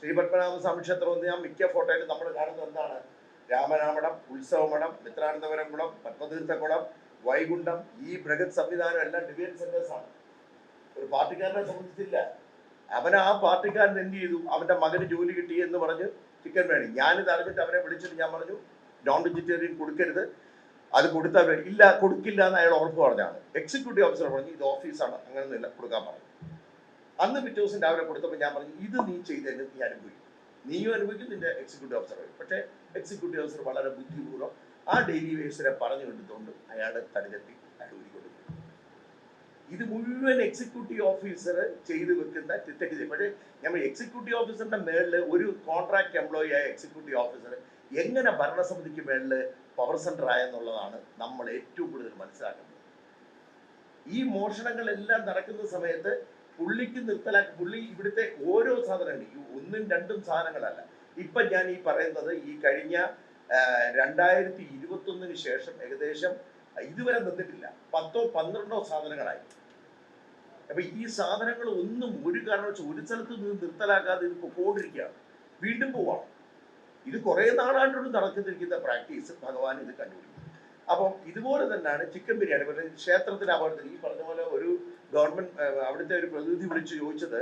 ശ്രീപത്മനാഭ സ്വാമി ക്ഷേത്രം. എന്ന് ഞാൻ മിക്ക ഫോട്ടോയിലും നമ്മൾ കാണുന്നത് എന്താണ്? രാമനാമടം, ഉത്സവമഠം, മിത്രാനന്തപുരം കുളം, പത്മതീർത്ഥക്കുളം, വൈകുണ്ഠം, ഈ ബൃഹത് സംവിധാനം എല്ലാം ഡിവൈൻ സെന്റേഴ്സ് ആണ്. ഒരു പാർട്ടിക്കാരനെ സംബന്ധിച്ചില്ല. അവൻ ആ പാർട്ടിക്കാരൻ എന്ത് ചെയ്തു? അവന്റെ മകന് ജോലി കിട്ടി എന്ന് പറഞ്ഞ് ചിക്കൻ വേണി. ഞാനിത് അറിഞ്ഞിട്ട് അവനെ വിളിച്ചിട്ട് ഞാൻ പറഞ്ഞു നോൺ വെജിറ്റേറിയൻ കൊടുക്കരുത്, അത് കൊടുത്താൽ ഇല്ല, കൊടുക്കില്ല എന്ന് അയാൾ ഉറപ്പ് പറഞ്ഞാണ്. എക്സിക്യൂട്ടീവ് ഓഫീസർ പറഞ്ഞു ഇത് ഓഫീസാണ്, അങ്ങനെയൊന്നുമില്ല, കൊടുക്കാൻ പറഞ്ഞു. അന്ന് പിറ്റേ ദിവസം രാവിലെ കൊടുത്തപ്പോൾ ഞാൻ പറഞ്ഞു ഇത് നീ ചെയ്തതിന് നീ അനുഭവിക്കും, നീയും അനുഭവിക്കും, നിന്റെ എക്സിക്യൂട്ടീവ് ഓഫീസർ വരും. പക്ഷേ എക്സിക്യൂട്ടീവ് ഓഫീസർ വളരെ ബുദ്ധിപൂർവ്വം ആ ഡെയിലി വേസിനെ പറഞ്ഞു എടുത്തുകൊണ്ട് അയാളെ തടിതെറ്റി അയാൾ ഊരിക്കൊടുക്കും. ഇത് മുഴുവൻ എക്സിക്യൂട്ടീവ് ഓഫീസർ ചെയ്തു വെക്കുന്ന തെറ്റ്. പക്ഷേ നമ്മൾ എക്സിക്യൂട്ടീവ് ഓഫീസറിന്റെ മേളിൽ ഒരു കോൺട്രാക്ട് എംപ്ലോയി ആയ എക്സിക്യൂട്ടീവ് ഓഫീസർ എങ്ങനെ ഭരണസമിതിക്ക് മേളിൽ പവർ സെന്റർ ആയെന്നുള്ളതാണ് നമ്മൾ ഏറ്റവും കൂടുതൽ മനസ്സിലാക്കുന്നത്. ഈ മോഷണങ്ങളെല്ലാം നടക്കുന്ന സമയത്ത് പുള്ളിക്ക് നിർത്തലാക്കി, പുള്ളി ഇവിടുത്തെ ഓരോ സാധനങ്ങൾ, ഈ 1ഉം 2ഉം സാധനങ്ങളല്ല. ഇപ്പൊ ഞാൻ ഈ പറയുന്നത് ഈ കഴിഞ്ഞ 2021 ശേഷം ഏകദേശം ഇതുവരെ നിന്നിട്ടില്ല 10ഓ 12ഓ സാധനങ്ങളായി. അപ്പൊ ഈ സാധനങ്ങൾ ഒന്നും ഒരു കാരണം വെച്ചാൽ ഒരു സ്ഥലത്ത് നിന്ന് നിർത്തലാക്കാതെ ഇത് പോകൊണ്ടിരിക്കുകയാണ്, വീണ്ടും പോവാണ്. ഇത് കുറെ നാളായിട്ടുള്ള നടക്കുന്നിരിക്കുന്ന പ്രാക്ടീസ് ഭഗവാൻ ഇത് കണ്ടുപിടിക്കും. അപ്പം ഇതുപോലെ തന്നെയാണ് ചിക്കൻ ബിരിയാണി. ക്ഷേത്രത്തിന് അപകടത്തിൽ ഈ പറഞ്ഞ പോലെ ഒരു ഗവൺമെന്റ് അവിടുത്തെ ഒരു പ്രതിനിധി വിളിച്ച് ചോദിച്ചത്,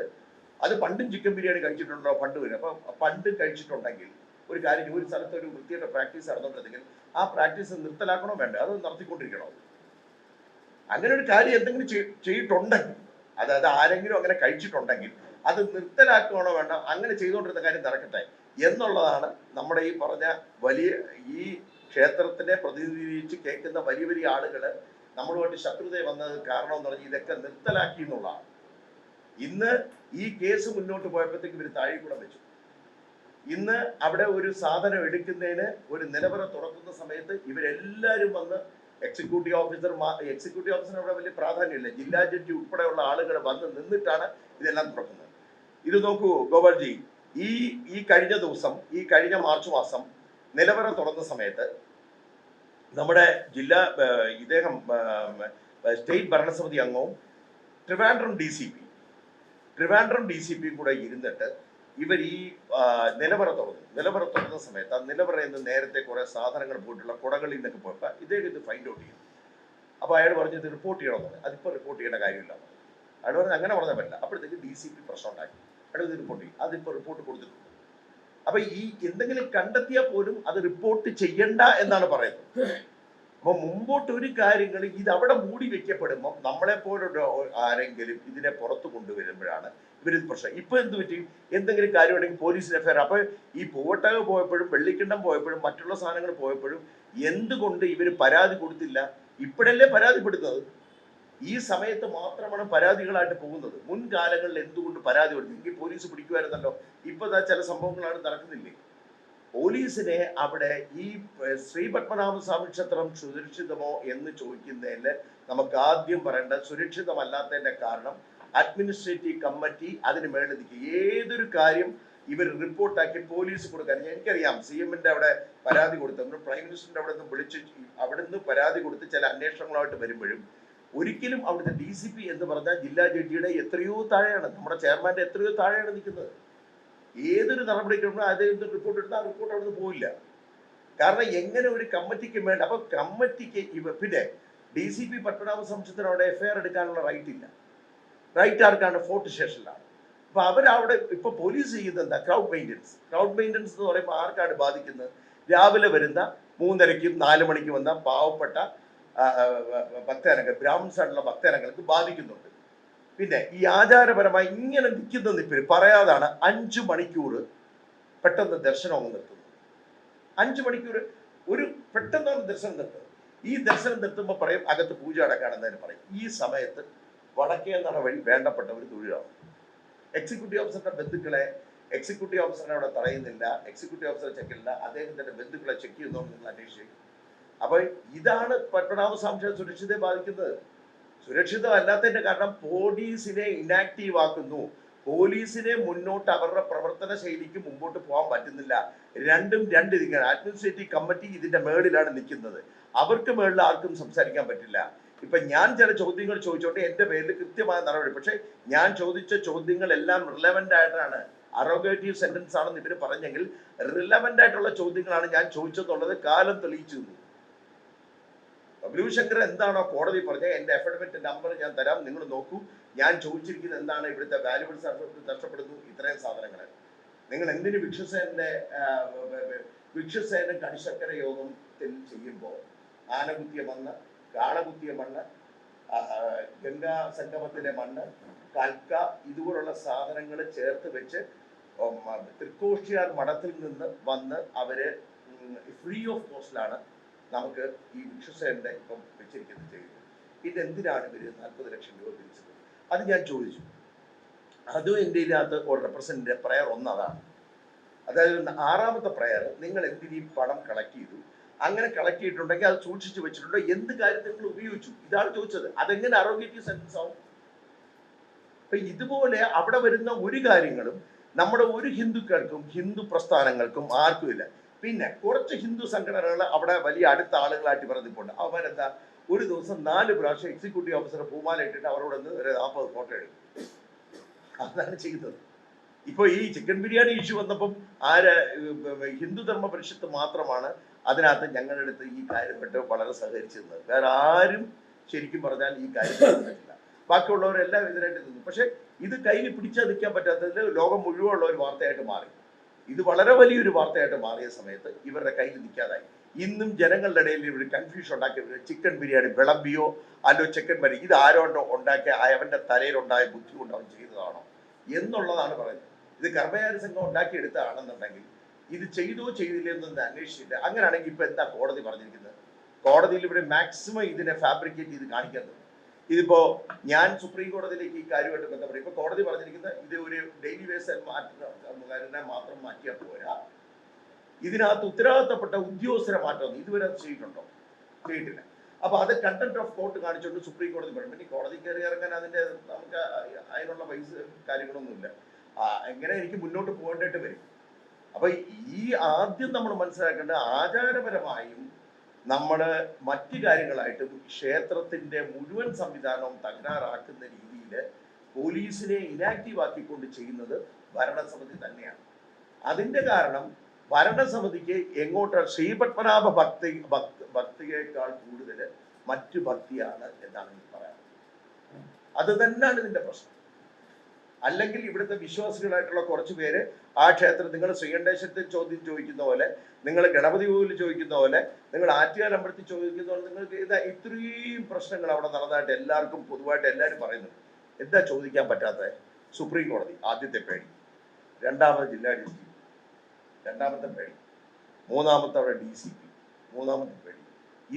അത് പണ്ടും ചിക്കൻ ബിരിയാണി കഴിച്ചിട്ടുണ്ടോ? പണ്ട് വരും. അപ്പൊ പണ്ട് കഴിച്ചിട്ടുണ്ടെങ്കിൽ ഒരു കാര്യം, ഒരു സ്ഥലത്ത് ഒരു വൃത്തിയുടെ പ്രാക്ടീസ് നടന്നുകൊണ്ടിരുന്നെങ്കിൽ ആ പ്രാക്ടീസ് നിർത്തലാക്കണോ വേണ്ട, അത് നടത്തിക്കൊണ്ടിരിക്കണോ? അങ്ങനെ ഒരു കാര്യം എന്തെങ്കിലും ചെയ്തിട്ടുണ്ടെങ്കിൽ, അതായത് ആരെങ്കിലും അങ്ങനെ കഴിച്ചിട്ടുണ്ടെങ്കിൽ അത് നിർത്തലാക്കണോ വേണ്ട, അങ്ങനെ ചെയ്തുകൊണ്ടിരുന്ന കാര്യം നടക്കട്ടെ എന്നുള്ളതാണ് നമ്മുടെ ഈ പറഞ്ഞ വലിയ ഈ ക്ഷേത്രത്തിനെ പ്രതിനിധീകരിച്ച് കേൾക്കുന്ന വലിയ വലിയ ആളുകൾ നമ്മളുമായിട്ട് ശത്രുത വന്നത് കാരണം എന്ന് പറഞ്ഞാൽ ഇതൊക്കെ നിർത്തലാക്കി എന്നുള്ളതാണ്. ഇന്ന് ഈ കേസ് മുന്നോട്ട് പോയപ്പോഴത്തേക്ക് ഇവർ താഴെക്കൂടെ വെച്ചു. ഇന്ന് അവിടെ ഒരു സാധനം എടുക്കുന്നതിന് ഒരു നിലവറ തുറക്കുന്ന സമയത്ത് ഇവരെല്ലാവരും വന്ന് എക്സിക്യൂട്ടീവ് ഓഫീസറിന് അവിടെ വലിയ പ്രാധാന്യമില്ല, ജില്ലാ ജഡ്ജി ഉൾപ്പെടെയുള്ള ആളുകൾ വന്ന് നിന്നിട്ടാണ് ഇതെല്ലാം തുറക്കുന്നത്. ഇത് നോക്കൂ ഗോപാൽജി, ഈ കഴിഞ്ഞ ദിവസം, ഈ കഴിഞ്ഞ മാർച്ച് മാസം നിലവറ തുറന്ന സമയത്ത് നമ്മുടെ ഇദ്ദേഹം സ്റ്റേറ്റ് ഭരണസമിതി അംഗവും ട്രിവാൻഡ്രം ഡി സി പി കൂടെ ഇരുന്നിട്ട് ഇവർ ഈ നിലവറ തുറന്ന സമയത്ത് ആ നിലവറയിൽ നിന്ന് നേരത്തെ കുറെ സാധനങ്ങൾ പോയിട്ടുള്ള കുടകളിൽ നിന്നൊക്കെ പോയപ്പോൾ ഇദ്ദേഹം ഇത് ഫൈൻഡ് ഔട്ട് ചെയ്യും. അപ്പോൾ അയാൾ പറഞ്ഞു ഇത് റിപ്പോർട്ട് ചെയ്യണമെന്ന് പറഞ്ഞു. അതിപ്പോൾ റിപ്പോർട്ട് ചെയ്യേണ്ട കാര്യമില്ല. അയാൾ പറഞ്ഞു അങ്ങനെ പറഞ്ഞാൽ പറ്റില്ല. അപ്പോഴത്തേക്ക് DCP പ്രശ്നം ഉണ്ടാക്കി, അയാൾ ഇത് റിപ്പോർട്ട് ചെയ്യും. അതിപ്പോൾ റിപ്പോർട്ട് കൊടുത്തിട്ടുണ്ട്. അപ്പൊ ഈ എന്തെങ്കിലും കണ്ടെത്തിയാൽ പോലും അത് റിപ്പോർട്ട് ചെയ്യണ്ട എന്നാണ് പറയുന്നത്. അപ്പൊ മുമ്പോട്ട് ഒരു കാര്യങ്ങൾ ഇത് അവിടെ മൂടി വെക്കപ്പെടുമ്പോൾ നമ്മളെ പോലുള്ള ആരെങ്കിലും ഇതിനെ പുറത്തു കൊണ്ടുവരുമ്പോഴാണ് ഇവരിത് പ്രശ്നം. ഇപ്പൊ എന്ത് പറ്റി, എന്തെങ്കിലും കാര്യമുണ്ടെങ്കിൽ പോലീസിന് എഫ്ഐആർ. അപ്പൊ ഈ പൂവട്ടക പോയപ്പോഴും വെള്ളിക്കിണ്ണം പോയപ്പോഴും മറ്റുള്ള സാധനങ്ങൾ പോയപ്പോഴും എന്തുകൊണ്ട് ഇവർ പരാതി കൊടുത്തില്ല? ഇപ്പോഴല്ലേ പരാതിപ്പെടുന്നത്, ഈ സമയത്ത് മാത്രമാണ് പരാതികളായിട്ട് പോകുന്നത്. മുൻകാലങ്ങളിൽ എന്തുകൊണ്ട് പരാതി കൊടുത്തെങ്കിൽ പോലീസ് പിടിക്കുമായിരുന്നല്ലോ. ഇപ്പൊ ചില സംഭവങ്ങളാണ് നടക്കുന്നില്ലേ. പോലീസിനെ അവിടെ ഈ ശ്രീ പത്മനാഭസ്വാമി ക്ഷേത്രം സുരക്ഷിതമോ എന്ന് ചോദിക്കുന്നതിൽ നമുക്ക് ആദ്യം പറയേണ്ട സുരക്ഷിതമല്ലാത്തതിന്റെ കാരണം അഡ്മിനിസ്ട്രേറ്റീവ് കമ്മിറ്റി അതിന് മേളിൽ നിൽക്കുക. ഏതൊരു കാര്യം ഇവർ റിപ്പോർട്ടാക്കി പോലീസ് കൊടുക്കാൻ, എനിക്കറിയാം CM-ന്റെ അവിടെ പരാതി കൊടുത്തു, പ്രൈം മിനിസ്റ്ററിന്റെ അവിടെ നിന്ന് വിളിച്ച് അവിടുന്ന് പരാതി കൊടുത്ത് ചില അന്വേഷണങ്ങളായിട്ട് വരുമ്പോഴും ഒരിക്കലും അവിടുത്തെ DCP എന്ന് പറഞ്ഞാൽ ജില്ലാ ജഡ്ജിയുടെ എത്രയോ താഴെയാണ്, നമ്മുടെ ചെയർമാന്റെ എത്രയോ താഴെയാണ് നിൽക്കുന്നത്. ഏതൊരു നടപടിക്കും അദ്ദേഹം റിപ്പോർട്ട് എടുത്താൽ ആ റിപ്പോർട്ട് അവിടുന്ന് പോയില്ല. കാരണം എങ്ങനെ ഒരു കമ്മിറ്റിക്ക് വേണ്ട. അപ്പൊ കമ്മിറ്റിക്ക് പിന്നെ DCP പത്മനാഭസ്വാമി ക്ഷേത്രത്തിന് അവിടെ FIR എടുക്കാനുള്ള റൈറ്റ് ഇല്ല. റൈറ്റ് ആർക്കാണ്? ഫോർട്ട് സ്റ്റേഷനിലാണ്. അപ്പൊ അവരവിടെ ഇപ്പൊ പോലീസ് ചെയ്യുന്നത് എന്താ? Crowd maintenance. ക്രൗഡ് മെയിൻ്റെനൻസ് എന്ന് പറയുമ്പോൾ ആർക്കാണ് ബാധിക്കുന്നത്? രാവിലെ വരുന്ന 3:30-ക്കും 4 മണിക്ക് വന്ന പാവപ്പെട്ട ഭക്തജനങ്ങൾ, ബ്രാഹ്മിൺസ് ആയിട്ടുള്ള ഭക്തജനങ്ങൾക്ക് ബാധിക്കുന്നുണ്ട്. പിന്നെ ഈ ആചാരപരമായി ഇങ്ങനെ നിൽക്കുന്ന നിപ്പിൽ പറയാതാണ് 5 മണിക്കൂർ പെട്ടെന്ന് ദർശനം നിർത്തുന്നത്. 5 മണിക്കൂർ ഒരു പെട്ടെന്നാണ് ദർശനം നിർത്തുന്നത്. ഈ ദർശനം നിർത്തുമ്പോൾ പറയും അകത്ത് പൂജ അടക്കാണെന്നതിന് പറയും. ഈ സമയത്ത് വടക്കേ നട വഴി വേണ്ടപ്പെട്ടവർ തൊഴിലാണ്. എക്സിക്യൂട്ടീവ് ഓഫീസറുടെ ബന്ധുക്കളെ എക്സിക്യൂട്ടീവ് ഓഫീസറിനെ അവിടെ തടയുന്നില്ല, എക്സിക്യൂട്ടീവ് ഓഫീസറെ ചെക്ക് ചെയ്യില്ല, അദ്ദേഹത്തിന്റെ ബന്ധുക്കളെ ചെക്ക് ചെയ്യുന്നതുകൊണ്ട് നിങ്ങൾ അന്വേഷിക്കും. അപ്പൊ ഇതാണ് പത്മനാഭസ്വാമി ക്ഷേത്രം സുരക്ഷിതയെ ബാധിക്കുന്നത്. സുരക്ഷിതമല്ലാത്തതിന്റെ കാരണം പോലീസിനെ ഇനാക്റ്റീവ് ആക്കുന്നു. പോലീസിനെ മുന്നോട്ട് അവരുടെ പ്രവർത്തന ശൈലിക്ക് മുമ്പോട്ട് പോകാൻ പറ്റുന്നില്ല. രണ്ടും രണ്ട് ഇതിങ്ങനെ. അഡ്മിനിസ്ട്രേറ്റീവ് കമ്മിറ്റി ഇതിന്റെ മേളിലാണ് നിൽക്കുന്നത്. അവർക്ക് മേളിൽ ആർക്കും സംസാരിക്കാൻ പറ്റില്ല. ഇപ്പൊ ഞാൻ ചില ചോദ്യങ്ങൾ ചോദിച്ചോട്ടെ, എന്റെ പേരിൽ കൃത്യമായ നടപടി. പക്ഷെ ഞാൻ ചോദിച്ച ചോദ്യങ്ങൾ എല്ലാം റിലവന്റ് ആയിട്ടാണ്, അറോഗേറ്റീവ് സെന്റൻസ് ആണെന്ന് ഇവര് പറഞ്ഞെങ്കിൽ റിലവന്റ് ആയിട്ടുള്ള ചോദ്യങ്ങളാണ് ഞാൻ ചോദിച്ചതെന്നുള്ളത് കാലം തെളിയിച്ചു. ശങ്കർ എന്താണോ കോടതി പറഞ്ഞത്, എന്റെ അഫിഡവിറ്റ് നമ്പർ ഞാൻ തരാം, നിങ്ങൾ നോക്കൂ. ഞാൻ ചോദിച്ചിരിക്കുന്നത് എന്താണ്, ഇവിടുത്തെ വാല്യുബിൾ സർട്ടിഫിക്കറ്റ് നഷ്ടപ്പെടുന്നു, ഇത്രയും സാധനങ്ങൾ. നിങ്ങൾ എന്തിന് വിക്ഷസേന കണിശക്കര യോഗത്തിൽ ചെയ്യുമ്പോൾ ആനകുത്തിയ മണ്ണ്, കാളകുത്തിയ മണ്ണ്, ഗംഗാ സംഗമത്തിലെ മണ്ണ്, കൽക്ക, ഇതുപോലുള്ള സാധനങ്ങൾ ചേർത്ത് വെച്ച് തൃക്കോഷ്ടിയാർ മഠത്തിൽ നിന്ന് വന്ന് അവര് ഫ്രീ ഓഫ് കോസ്റ്റിലാണ് നമുക്ക് ഈ വിക്ഷസേനയുടെ ഇപ്പം വെച്ചിരിക്കുന്നത് ചെയ്യുന്നത്. ഇതെന്തിനാണ് ഇവർ 40 ലക്ഷം രൂപ പിരിച്ചത്? അത് ഞാൻ ചോദിച്ചു. അതും എൻ്റെ ഇതിനകത്ത് ഒരു റെപ്രസെന്റിന്റെ പ്രയർ ഒന്നതാണ്. അതായത് 6ാമത്തെ പ്രയർ, നിങ്ങൾ എന്തിനീ പണം കളക്ട് ചെയ്തു? അങ്ങനെ കളക്ട് ചെയ്തിട്ടുണ്ടെങ്കിൽ അത് സൂക്ഷിച്ചു വെച്ചിട്ടുണ്ടോ? എന്ത് കാര്യത്തിൽ നിങ്ങൾ ഉപയോഗിച്ചു? ഇതാണ് ചോദിച്ചത്. അതെങ്ങനെ അറോഗേറ്റീവ് സെന്റൻസ് ആവും? അപ്പൊ ഇതുപോലെ അവിടെ വരുന്ന ഒരു കാര്യങ്ങളും നമ്മുടെ ഒരു ഹിന്ദുക്കൾക്കും ഹിന്ദു പ്രസ്ഥാനങ്ങൾക്കും ആർക്കും ഇല്ല. പിന്നെ കുറച്ച് ഹിന്ദു സംഘടനകൾ അവിടെ വലിയ അടുത്ത ആളുകളായിട്ട് പറഞ്ഞിട്ടുണ്ട്. അവരെന്താ, ഒരു ദിവസം 4 പ്രാവശ്യം എക്സിക്യൂട്ടീവ് ഓഫീസറെ പൂമാല ഇട്ടിട്ട് അവരോടൊന്ന് ഒരു 40 ഫോട്ടോ എടുക്കും. അതാണ് ചെയ്യുന്നത്. ഇപ്പൊ ഈ ചിക്കൻ ബിരിയാണി ഇഷ്യൂ വന്നപ്പം ഹിന്ദു ധർമ്മ പരിഷത്ത് മാത്രമാണ് അതിനകത്ത് ഞങ്ങളുടെ അടുത്ത് ഈ കാര്യപ്പെട്ട് വളരെ സഹകരിച്ചിരുന്നത്. വേറെ ആരും ശരിക്കും പറഞ്ഞാൽ ഈ കാര്യം പറ്റില്ല. ബാക്കിയുള്ളവരെല്ലാം ഇതിനായിട്ട് നിന്നു. പക്ഷെ ഇത് കയ്യിൽ പിടിച്ചാൽ നിൽക്കാൻ പറ്റാത്തതിൽ ലോകം മുഴുവനുള്ള ഒരു വാർത്തയായിട്ട് മാറി. ഇത് വളരെ വലിയൊരു വാർത്തയായിട്ട് മാറിയ സമയത്ത് ഇവരുടെ കയ്യിൽ നിൽക്കാതായി. ഇന്നും ജനങ്ങളുടെ ഇടയിൽ ഇവർ കൺഫ്യൂഷൻ ഉണ്ടാക്കിയ ചിക്കൻ ബിരിയാണി വിളമ്പിയോ അല്ലോ ചിക്കൻ ബിരിയാണി ഇത് ആരോണ്ടോ ഉണ്ടാക്കിയ അവന്റെ തലയിലുണ്ടായ ബുദ്ധി കൊണ്ട് അവൻ ചെയ്തതാണോ എന്നുള്ളതാണ് പറയുന്നത്. ഇത് കർമ്മചാരി സംഘം ഉണ്ടാക്കിയെടുത്തതാണെന്നുണ്ടെങ്കിൽ ഇത് ചെയ്തോ ചെയ്തില്ലേ എന്നൊന്നും അന്വേഷിച്ചില്ല. അങ്ങനെയാണെങ്കിൽ ഇപ്പൊ എന്താ കോടതി പറഞ്ഞിരിക്കുന്നത്? കോടതിയിൽ ഇവിടെ മാക്സിമം ഇതിനെ ഫാബ്രിക്കേറ്റ് ചെയ്ത് കാണിക്കുന്നത്. ഇതിപ്പോ ഞാൻ സുപ്രീം കോടതിയിലേക്ക് ഈ കാര്യമായിട്ട് ബന്ധപ്പെട്ട് ഇപ്പൊ കോടതി പറഞ്ഞിരിക്കുന്നത് ഇത് ഒരു ഡെയിലി വേസ് മാത്രം മാറ്റിയാൽ പോരാ, ഇതിനകത്ത് ഉത്തരവാദിത്തപ്പെട്ട ഉദ്യോഗസ്ഥരെ മാറ്റം ഇതുവരെ അത് ചെയ്തിട്ടുണ്ടോ? ചെയ്തിട്ടില്ല. അപ്പൊ അത് കണ്ടന്റ് ഓഫ് കോർട്ട് കാണിച്ചുകൊണ്ട് സുപ്രീം കോടതി പറഞ്ഞു. പിന്നെ കോടതി കയറി ഇറങ്ങാൻ അതിന്റെ നമുക്ക് അതിനുള്ള പൈസ കാര്യങ്ങളൊന്നുമില്ല. എങ്ങനെ എനിക്ക് മുന്നോട്ട് പോകേണ്ടിട്ട് വരും. അപ്പൊ ഈ ആദ്യം നമ്മൾ മനസ്സിലാക്കേണ്ട, ആചാരപരമായും നമ്മൾ മറ്റു കാര്യങ്ങളായിട്ടും ക്ഷേത്രത്തിന്റെ മുഴുവൻ സംവിധാനവും തകരാറാക്കുന്ന രീതിയിൽ പോലീസിനെ ഇനാക്റ്റീവ് ആക്കിക്കൊണ്ട് ചെയ്യുന്നത് ഭരണസമിതി തന്നെയാണ്. അതിന്റെ കാരണം ഭരണസമിതിക്ക് എങ്ങോട്ട് ശ്രീപത്മനാഭ ഭക്തിയേക്കാൾ കൂടുതൽ മറ്റു ഭക്തിയാണ് എന്നാണ് എനിക്ക് പറയാനുള്ളത്. അത് തന്നെയാണ് ഇതിന്റെ പ്രശ്നം. അല്ലെങ്കിൽ ഇവിടുത്തെ വിശ്വാസികളായിട്ടുള്ള കുറച്ച് പേര് ആ ക്ഷേത്രം, നിങ്ങൾ ശ്രീകണ്ഠേശ്വരത്തിൽ ചോദ്യം ചോദിക്കുന്ന പോലെ, നിങ്ങൾ ഗണപതി കോവിലിൽ ചോദിക്കുന്ന പോലെ, നിങ്ങൾ ആറ്റുകാൽ അമ്പലത്തിൽ ചോദിക്കുന്ന പോലെ, നിങ്ങൾക്ക് ഇത്രയും പ്രശ്നങ്ങൾ അവിടെ നടന്നതായിട്ട് എല്ലാവർക്കും പൊതുവായിട്ട് എല്ലാവരും പറയുന്നുണ്ട്. എന്താ ചോദിക്കാൻ പറ്റാത്തത്? സുപ്രീം കോടതി ആദ്യത്തെ പേടി, രണ്ടാമത് ജില്ലാ DGP, രണ്ടാമത്തെ പേടി, മൂന്നാമത്തെ അവിടെ DCP, മൂന്നാമത്തെ പേടി.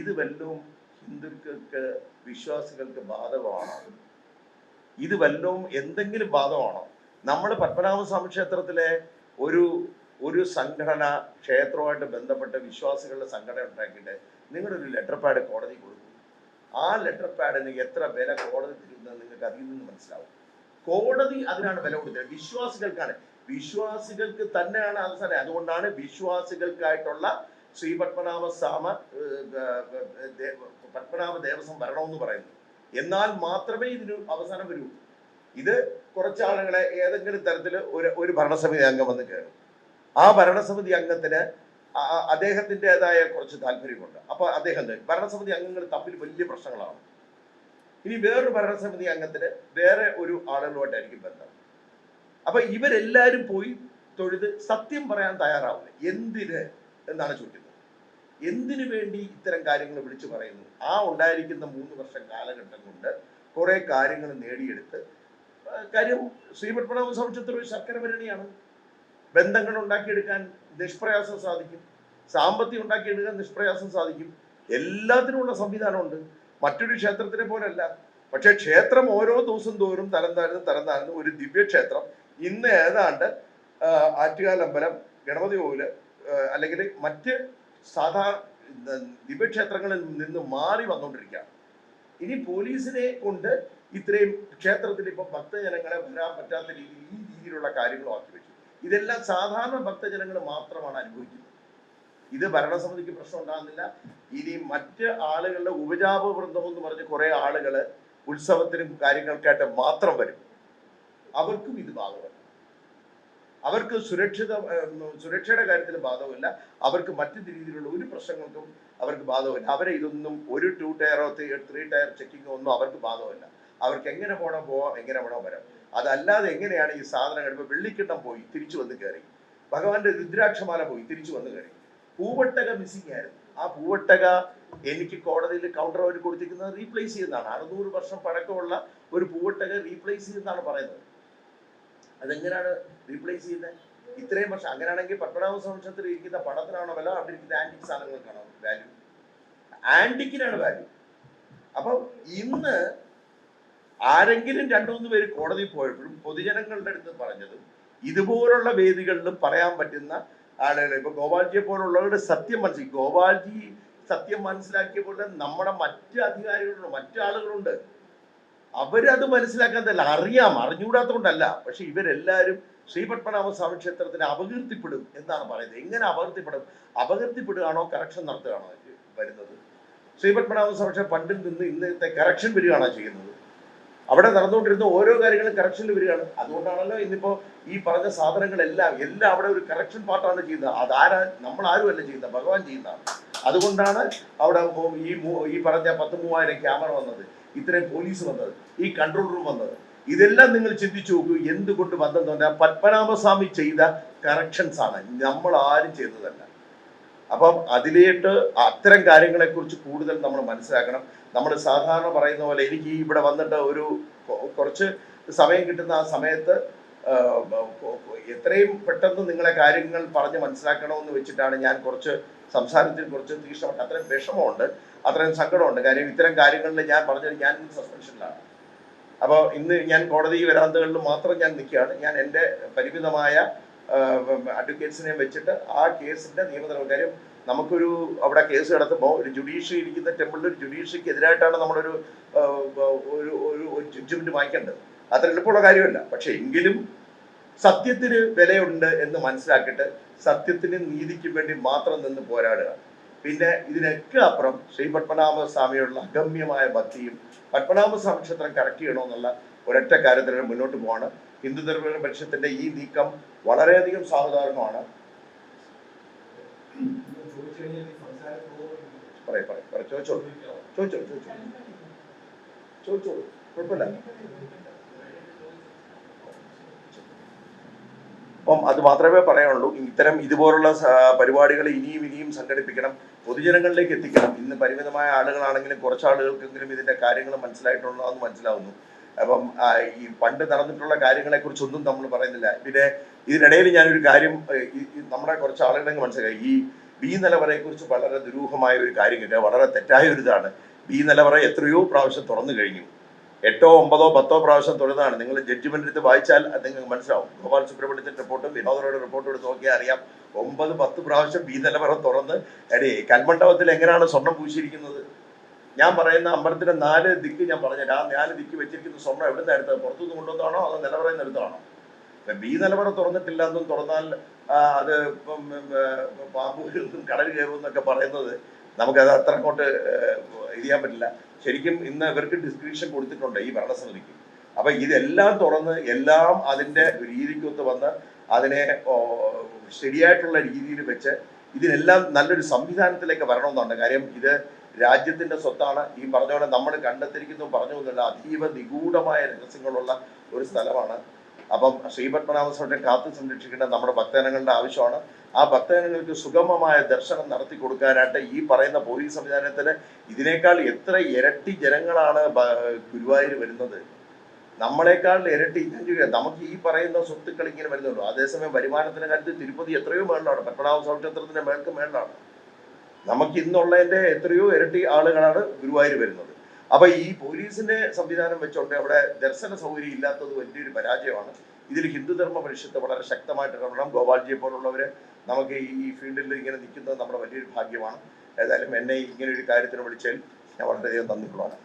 ഇത് വല്ലതും ഹിന്ദുക്കൾക്ക്, വിശ്വാസികൾക്ക് ബാധകമാണോ? ഇത് വല്ലതും എന്തെങ്കിലും ബാധകമാണോ? നമ്മൾ പത്മനാഭസ്വാമി ക്ഷേത്രത്തിലെ ഒരു സംഘടന, ക്ഷേത്രവുമായിട്ട് ബന്ധപ്പെട്ട വിശ്വാസികളുടെ സംഘടന ഉണ്ടാക്കിയിട്ട് നിങ്ങളൊരു ലെറ്റർ പാഡ് കോടതി കൊടുക്കും. ആ ലെറ്റർ പാഡിന് എത്ര വില കോടതി തരുന്നത് നിങ്ങൾക്ക് അതിൽ നിന്ന് മനസ്സിലാവും. കോടതി അതിനാണ് വില കൊടുത്തത്, വിശ്വാസികൾക്കാണ്. വിശ്വാസികൾക്ക് തന്നെയാണ് അവസരം. അതുകൊണ്ടാണ് വിശ്വാസികൾക്കായിട്ടുള്ള ശ്രീ പത്മനാഭ ദേവസ്വം വരണമെന്ന് പറയുന്നത്. എന്നാൽ മാത്രമേ ഇതിന് അവസാനം വരൂ. ഇത് കുറച്ചാളുകളെ ഏതെങ്കിലും തരത്തിൽ ഒരു ഭരണസമിതി അംഗം വന്ന് കയറും. ആ ഭരണസമിതി അംഗത്തിന് അദ്ദേഹത്തിൻ്റെതായ കുറച്ച് താല്പര്യമുണ്ട്. അപ്പൊ അദ്ദേഹം ഭരണസമിതി അംഗങ്ങൾ തമ്മിൽ വലിയ പ്രശ്നങ്ങളാണ്. ഇനി വേറൊരു ഭരണസമിതി അംഗത്തിന് വേറെ ഒരു ആളുകളുമായിട്ടായിരിക്കും ബന്ധം. അപ്പൊ ഇവരെല്ലാരും പോയി തൊഴുത് സത്യം പറയാൻ തയ്യാറാവില്ല. എന്തിന് എന്നാണ് ചോദിക്കുന്നത്. എന്തിനു വേണ്ടി ഇത്തരം കാര്യങ്ങൾ വിളിച്ചു പറയുന്നു? ആ ഉണ്ടായിരിക്കുന്ന 3 വർഷം കാലഘട്ടം കൊണ്ട് കുറെ കാര്യങ്ങൾ നേടിയെടുത്ത് കാര്യം. ശ്രീ പത്മനാഭസ്വാമി ക്ഷേത്രം ഒരു ശർക്കരഭരണിയാണ്. ബന്ധങ്ങൾ ഉണ്ടാക്കിയെടുക്കാൻ നിഷ്പ്രയാസം സാധിക്കും, സാമ്പത്തികം ഉണ്ടാക്കിയെടുക്കാൻ നിഷ്പ്രയാസം സാധിക്കും. എല്ലാത്തിനുമുള്ള സംവിധാനമുണ്ട്. മറ്റൊരു ക്ഷേത്രത്തിനെ പോലല്ല. പക്ഷെ ക്ഷേത്രം ഓരോ ദിവസം തോറും തരം താഴ്ന്ന് ഒരു ദിവ്യക്ഷേത്രം ഇന്ന് ഏതാണ്ട് ആറ്റുകാൽ അമ്പലം, ഗണപതി കോവില് അല്ലെങ്കിൽ മറ്റ് സാധാരണ ദിവ്യക്ഷേത്രങ്ങളിൽ നിന്ന് മാറി വന്നുകൊണ്ടിരിക്കുകയാണ്. ഇനി പോലീസിനെ കൊണ്ട് ഇത്രയും ക്ഷേത്രത്തിൽ ഇപ്പം ഭക്തജനങ്ങളെ വരാൻ പറ്റാത്ത രീതിയിൽ ഈ രീതിയിലുള്ള കാര്യങ്ങളും ആക്കി വെച്ചു. ഇതെല്ലാം സാധാരണ ഭക്തജനങ്ങൾ മാത്രമാണ് അനുഭവിക്കുന്നത്. ഇത് ഭരണസമിതിക്ക് പ്രശ്നം ഉണ്ടാകുന്നില്ല. ഇനി മറ്റ് ആളുകളുടെ ഉപജാപ വൃന്ദം എന്ന് പറഞ്ഞ് കുറെ ആളുകൾ ഉത്സവത്തിനും കാര്യങ്ങൾക്കായിട്ട് മാത്രം വരും. അവർക്കും ഇത് ബാധകമല്ല. അവർക്ക് സുരക്ഷയുടെ കാര്യത്തിൽ ബാധകമില്ല. അവർക്ക് മറ്റു രീതിയിലുള്ള ഒരു പ്രശ്നങ്ങൾക്കും അവർക്ക് ബാധകമില്ല. അവരെ ഇതൊന്നും ഒരു 2 ടയറോ 3 ടയർ ചെക്കിങ്ങോ ഒന്നും അവർക്ക് ബാധകമില്ല. അവർക്ക് എങ്ങനെ പോകണം പോവാം, എങ്ങനെ വേണോ വരാം. അതല്ലാതെ എങ്ങനെയാണ് ഈ സാധനങ്ങൾ? ഇപ്പൊ വെള്ളിക്കിണ്ണം പോയി തിരിച്ചു വന്ന് കയറി, ഭഗവാന്റെ രുദ്രാക്ഷമാല പോയി തിരിച്ചു വന്ന് കയറി. പൂവട്ടക മിസ്സിംഗ് ആയിരുന്നു. ആ പൂവട്ടക എനിക്ക് കോടതിയിൽ കൗണ്ടർ അവർ കൊടുത്തിരിക്കുന്നത് റീപ്ലേസ് ചെയ്യുന്നതാണ്. 600 വർഷം പഴക്കമുള്ള ഒരു പൂവട്ടക റീപ്ലേസ് ചെയ്യുന്നതാണ് പറയുന്നത്. അതെങ്ങനെയാണ് റീപ്ലേസ് ചെയ്യുന്നത്? ഇത്രയും വർഷം. അങ്ങനെയാണെങ്കിൽ പത്മനാഭസ്വാമി ക്ഷേത്രത്തിൽ ഇരിക്കുന്ന പണത്തിനാണോ വില, അവിടെ ഇരിക്കുന്ന ആന്റിക് സാധനങ്ങൾക്കാണോ വാല്യൂ? ആന്റിക്കിനാണ് വാല്യൂ. അപ്പം ഇന്ന് ആരെങ്കിലും 2-3 പേര് കോടതിയിൽ പോയപ്പോഴും പൊതുജനങ്ങളുടെ അടുത്ത് പറഞ്ഞതും ഇതുപോലുള്ള വേദികളിലും പറയാൻ പറ്റുന്ന ആളുകൾ, ഇപ്പൊ ഗോപാൽജിയെ പോലുള്ളവരുടെ സത്യം മനസ്സിലാക്കി. ഗോപാൽജി സത്യം മനസ്സിലാക്കിയ പോലെ നമ്മുടെ മറ്റ് അധികാരികളുണ്ട്, മറ്റു ആളുകളുണ്ട്. അവരത് മനസ്സിലാക്കാത്തല്ല, അറിഞ്ഞുകൂടാത്തതുകൊണ്ടല്ല. പക്ഷെ ഇവരെല്ലാവരും ശ്രീ പത്മനാഭസ്വാമി ക്ഷേത്രത്തിന് അപകീർത്തിപ്പെടും എന്നാണ് പറയുന്നത്. എങ്ങനെ അപകീർത്തിപ്പെടും? അപകീർത്തിപ്പെടുകയാണോ കറക്ഷൻ നടത്തുകയാണോ വരുന്നത്? ശ്രീ പത്മനാഭസ്വാമി ക്ഷേത്രം പണ്ടിൽ നിന്ന് ഇന്നത്തെ കറക്ഷൻ വരികയാണോ ചെയ്യുന്നത്? അവിടെ നടന്നുകൊണ്ടിരുന്ന ഓരോ കാര്യങ്ങളും കറക്ഷനിൽ വരികയാണ്. അതുകൊണ്ടാണല്ലോ ഇന്നിപ്പോ ഈ പറഞ്ഞ സാധനങ്ങളെല്ലാം അവിടെ ഒരു കറക്ഷൻ പാർട്ടാണ് ചെയ്യുന്നത്. നമ്മളാരുമല്ല ചെയ്യുന്നത്, ഭഗവാൻ ചെയ്യുന്നതാണ്. അതുകൊണ്ടാണ് അവിടെ ഈ പറഞ്ഞ 10,000 ക്യാമറ വന്നത്, ഇത്രയും പോലീസ് വന്നത്, ഈ കൺട്രോൾ റൂം വന്നത്. ഇതെല്ലാം നിങ്ങൾ ചിന്തിച്ചു നോക്കൂ എന്തുകൊണ്ട് വന്നെന്ന്. പത്മനാഭസ്വാമി ചെയ്ത കറക്ഷൻസ് ആണ്, നമ്മൾ ആരും ചെയ്തതല്ല. അപ്പം അതിലേട്ട് അത്തരം കാര്യങ്ങളെ കുറിച്ച് കൂടുതൽ നമ്മൾ മനസ്സിലാക്കണം. നമ്മൾ സാധാരണ പറയുന്ന പോലെ എനിക്ക് ഇവിടെ വന്നിട്ട് കുറച്ച് സമയം കിട്ടുന്ന ആ സമയത്ത് എത്രയും പെട്ടെന്ന് നിങ്ങളെ കാര്യങ്ങൾ പറഞ്ഞ് മനസ്സിലാക്കണമെന്ന് വെച്ചിട്ടാണ് ഞാൻ സംസാരത്തിൽ കുറച്ച് തീക്ഷ്ണമായിട്ട്. അത്രയും വിഷമമുണ്ട്, അത്രയും സങ്കടമുണ്ട്. കാര്യം ഇത്തരം കാര്യങ്ങളിൽ ഞാൻ പറഞ്ഞത് ഞാൻ സസ്പെൻഷനിലാണ്. അപ്പോൾ ഇന്ന് ഞാൻ കോടതി വരാന്തകളിൽ മാത്രം ഞാൻ നിൽക്കുകയാണ്. ഞാൻ എൻ്റെ പരിമിതമായ അഡ്വക്കേറ്റ്സിനെ വെച്ചിട്ട് ആ കേസിന്റെ നിയമനിർവഹണം. കാര്യം നമുക്കൊരു അവിടെ കേസ് കിടത്തുമ്പോൾ ഒരു ജുഡീഷ്യറി ഇരിക്കുന്ന ടെമ്പിളിൽ ഒരു ജുഡീഷ്യറിക്ക് എതിരായിട്ടാണ് നമ്മളൊരു ജഡ്ജ്മെന്റ് വായിക്കേണ്ടത്. അത്ര എളുപ്പമുള്ള കാര്യമല്ല. പക്ഷെ എങ്കിലും സത്യത്തിന് വിലയുണ്ട് എന്ന് മനസ്സിലാക്കിയിട്ട് സത്യത്തിനും നീതിക്കും വേണ്ടി മാത്രം നിന്ന് പോരാടുക. പിന്നെ ഇതിനൊക്കെ അപ്പുറം ശ്രീ പത്മനാഭസ്വാമിയോടുള്ള അഗമ്യമായ ഭക്തിയും പത്മനാഭസ്വാമി ക്ഷേത്രം കറക്റ്റ് ചെയ്യണമെന്നുള്ള ഒരൊറ്റ കാര്യത്തിൽ മുന്നോട്ട് പോവാണ്. ഹിന്ദു ധർമ്മ പരിഷത്തിന്റെ ഈ നീക്കം വളരെയധികം സാധാരണമാണ്. ചോദിച്ചോളൂ, കുഴപ്പമില്ല. അപ്പം അത് മാത്രമേ പറയാനുള്ളൂ. ഇത്തരം ഇതുപോലുള്ള പരിപാടികൾ ഇനിയും സംഘടിപ്പിക്കണം, പൊതുജനങ്ങളിലേക്ക് എത്തിക്കണം. ഇന്ന് പരിമിതമായ ആളുകളാണെങ്കിലും കുറച്ച് ആളുകൾക്കെങ്കിലും ഇതിന്റെ കാര്യങ്ങൾ മനസ്സിലായിട്ടുള്ളതെന്ന് മനസ്സിലാവുന്നു. അപ്പം ഈ പണ്ട് നടന്നിട്ടുള്ള കാര്യങ്ങളെക്കുറിച്ചൊന്നും നമ്മൾ പറയുന്നില്ല. പിന്നെ ഇതിനിടയിൽ ഞാനൊരു കാര്യം നമ്മുടെ കുറച്ച് ആളുകളെങ്കിൽ മനസ്സിലായി, ഈ ബി നിലവറയെക്കുറിച്ച് വളരെ ദുരൂഹമായ ഒരു കാര്യം കേൾക്കുക. വളരെ തെറ്റായ ഒരു ഇതാണ്. ബി നിലവറ എത്രയോ പ്രാവശ്യം തുറന്നു കഴിഞ്ഞു. 8, 9, 10 പ്രാവശ്യം തുറന്നതാണ്. നിങ്ങൾ ജഡ്ജിമെന്റ് എടുത്ത് വായിച്ചാൽ അത് നിങ്ങൾക്ക് മനസ്സിലാവും. ഗോപാൽ സുബ്രഹ്മണ്യത്തിന്റെ റിപ്പോർട്ടും വിനോദയുടെ റിപ്പോർട്ടും എടുത്ത് നോക്കിയാൽ അറിയാം. 9, 10 പ്രാവശ്യം ബി നിലവറ തുറന്ന് കൽമണ്ഡപത്തിൽ എങ്ങനെയാണ് സ്വർണം പൂശിയിരിക്കുന്നത്. ഞാൻ പറയുന്ന അമ്പലത്തിന്റെ 4 ദിക്ക് ഞാൻ പറഞ്ഞില്ല. ആ 4 ദിക്ക് വെച്ചിരിക്കുന്ന സ്വർണം എവിടുന്ന് എടുത്തത്? പുറത്തുനിന്ന് കൊണ്ടുവന്നാണോ അതോ നിലവറയിൽ നിന്ന് എടുത്താണോ? ബി നിലവറ തുറന്നിട്ടില്ല എന്നും തുറന്നാൽ അത് ഇപ്പം പാമ്പ് കടൽ കയറും എന്നൊക്കെ പറയുന്നത് നമുക്കത് അത്ര അങ്ങോട്ട് ഇത് ചെയ്യാൻ പറ്റില്ല. ശരിക്കും ഇന്ന് ഇവർക്ക് ഡിസ്ക്രിപ്ഷൻ കൊടുത്തിട്ടുണ്ട് ഈ ഭരണസമിതിക്ക്. അപ്പൊ ഇതെല്ലാം തുറന്ന് എല്ലാം അതിന്റെ രീതിക്കൊത്ത് വന്ന് അതിനെ ശരിയായിട്ടുള്ള രീതിയിൽ വെച്ച് ഇതിനെല്ലാം നല്ലൊരു സംവിധാനത്തിലേക്ക് വരണമെന്നുണ്ട്. കാര്യം ഇത് രാജ്യത്തിന്റെ സ്വത്താണ്. ഈ പറഞ്ഞ പോലെ നമ്മൾ കണ്ടെത്തിയിരിക്കുന്നു പറഞ്ഞു എന്നല്ല, അതീവ നിഗൂഢമായ രഹസ്യങ്ങളുള്ള ഒരു സ്ഥലമാണ്. അപ്പം ശ്രീപത്മനാഭസ്വാമിയെ കാത്തു സംരക്ഷിക്കേണ്ട നമ്മുടെ ഭക്തജനങ്ങളുടെ ആവശ്യമാണ്. ആ ഭക്തജനങ്ങൾക്ക് സുഗമമായ ദർശനം നടത്തി കൊടുക്കാനായിട്ട് ഈ പറയുന്ന പോലീസ് സംവിധാനത്തിന് ഇതിനേക്കാൾ എത്ര ഇരട്ടി ജനങ്ങളാണ് ഗുരുവായൂർ വരുന്നത്. നമ്മളെക്കാൾ ഇരട്ടി. നമുക്ക് ഈ പറയുന്ന സ്വത്തുക്കൾ ഇങ്ങനെ വരുന്നുള്ളൂ. അതേസമയം വരുമാനത്തിന്റെ കാര്യത്തിൽ തിരുപ്പതി എത്രയോ മേളിലാണ്, പത്മനാഭസ്വാമി ക്ഷേത്രത്തിന്റെ മേളിലാണ്. നമുക്ക് ഇന്നുള്ളതിന്റെ എത്രയോ ഇരട്ടി ആളുകളാണ് ഗുരുവായൂർ വരുന്നത്. അപ്പൊ ഈ പോലീസിന്റെ സംവിധാനം വെച്ചുകൊണ്ട് അവിടെ ദർശന സൗകര്യം ഇല്ലാത്തത് വലിയൊരു പരാജയമാണ്. ഇതിൽ ഹിന്ദുധർമ്മ പരിഷത്ത് വളരെ ശക്തമായിട്ട് ഇടപെടണം. ഗോപാൽജിയെ പോലുള്ളവര് നമുക്ക് ഈ ഫീൽഡിൽ ഇങ്ങനെ നിൽക്കുന്നത് നമ്മുടെ വലിയൊരു ഭാഗ്യമാണ്. ഏതായാലും എന്നെ ഇങ്ങനെ ഒരു കാര്യത്തിന് വിളിച്ചാൽ ഞാൻ വളരെയധികം നന്ദിയുള്ളതാണ്.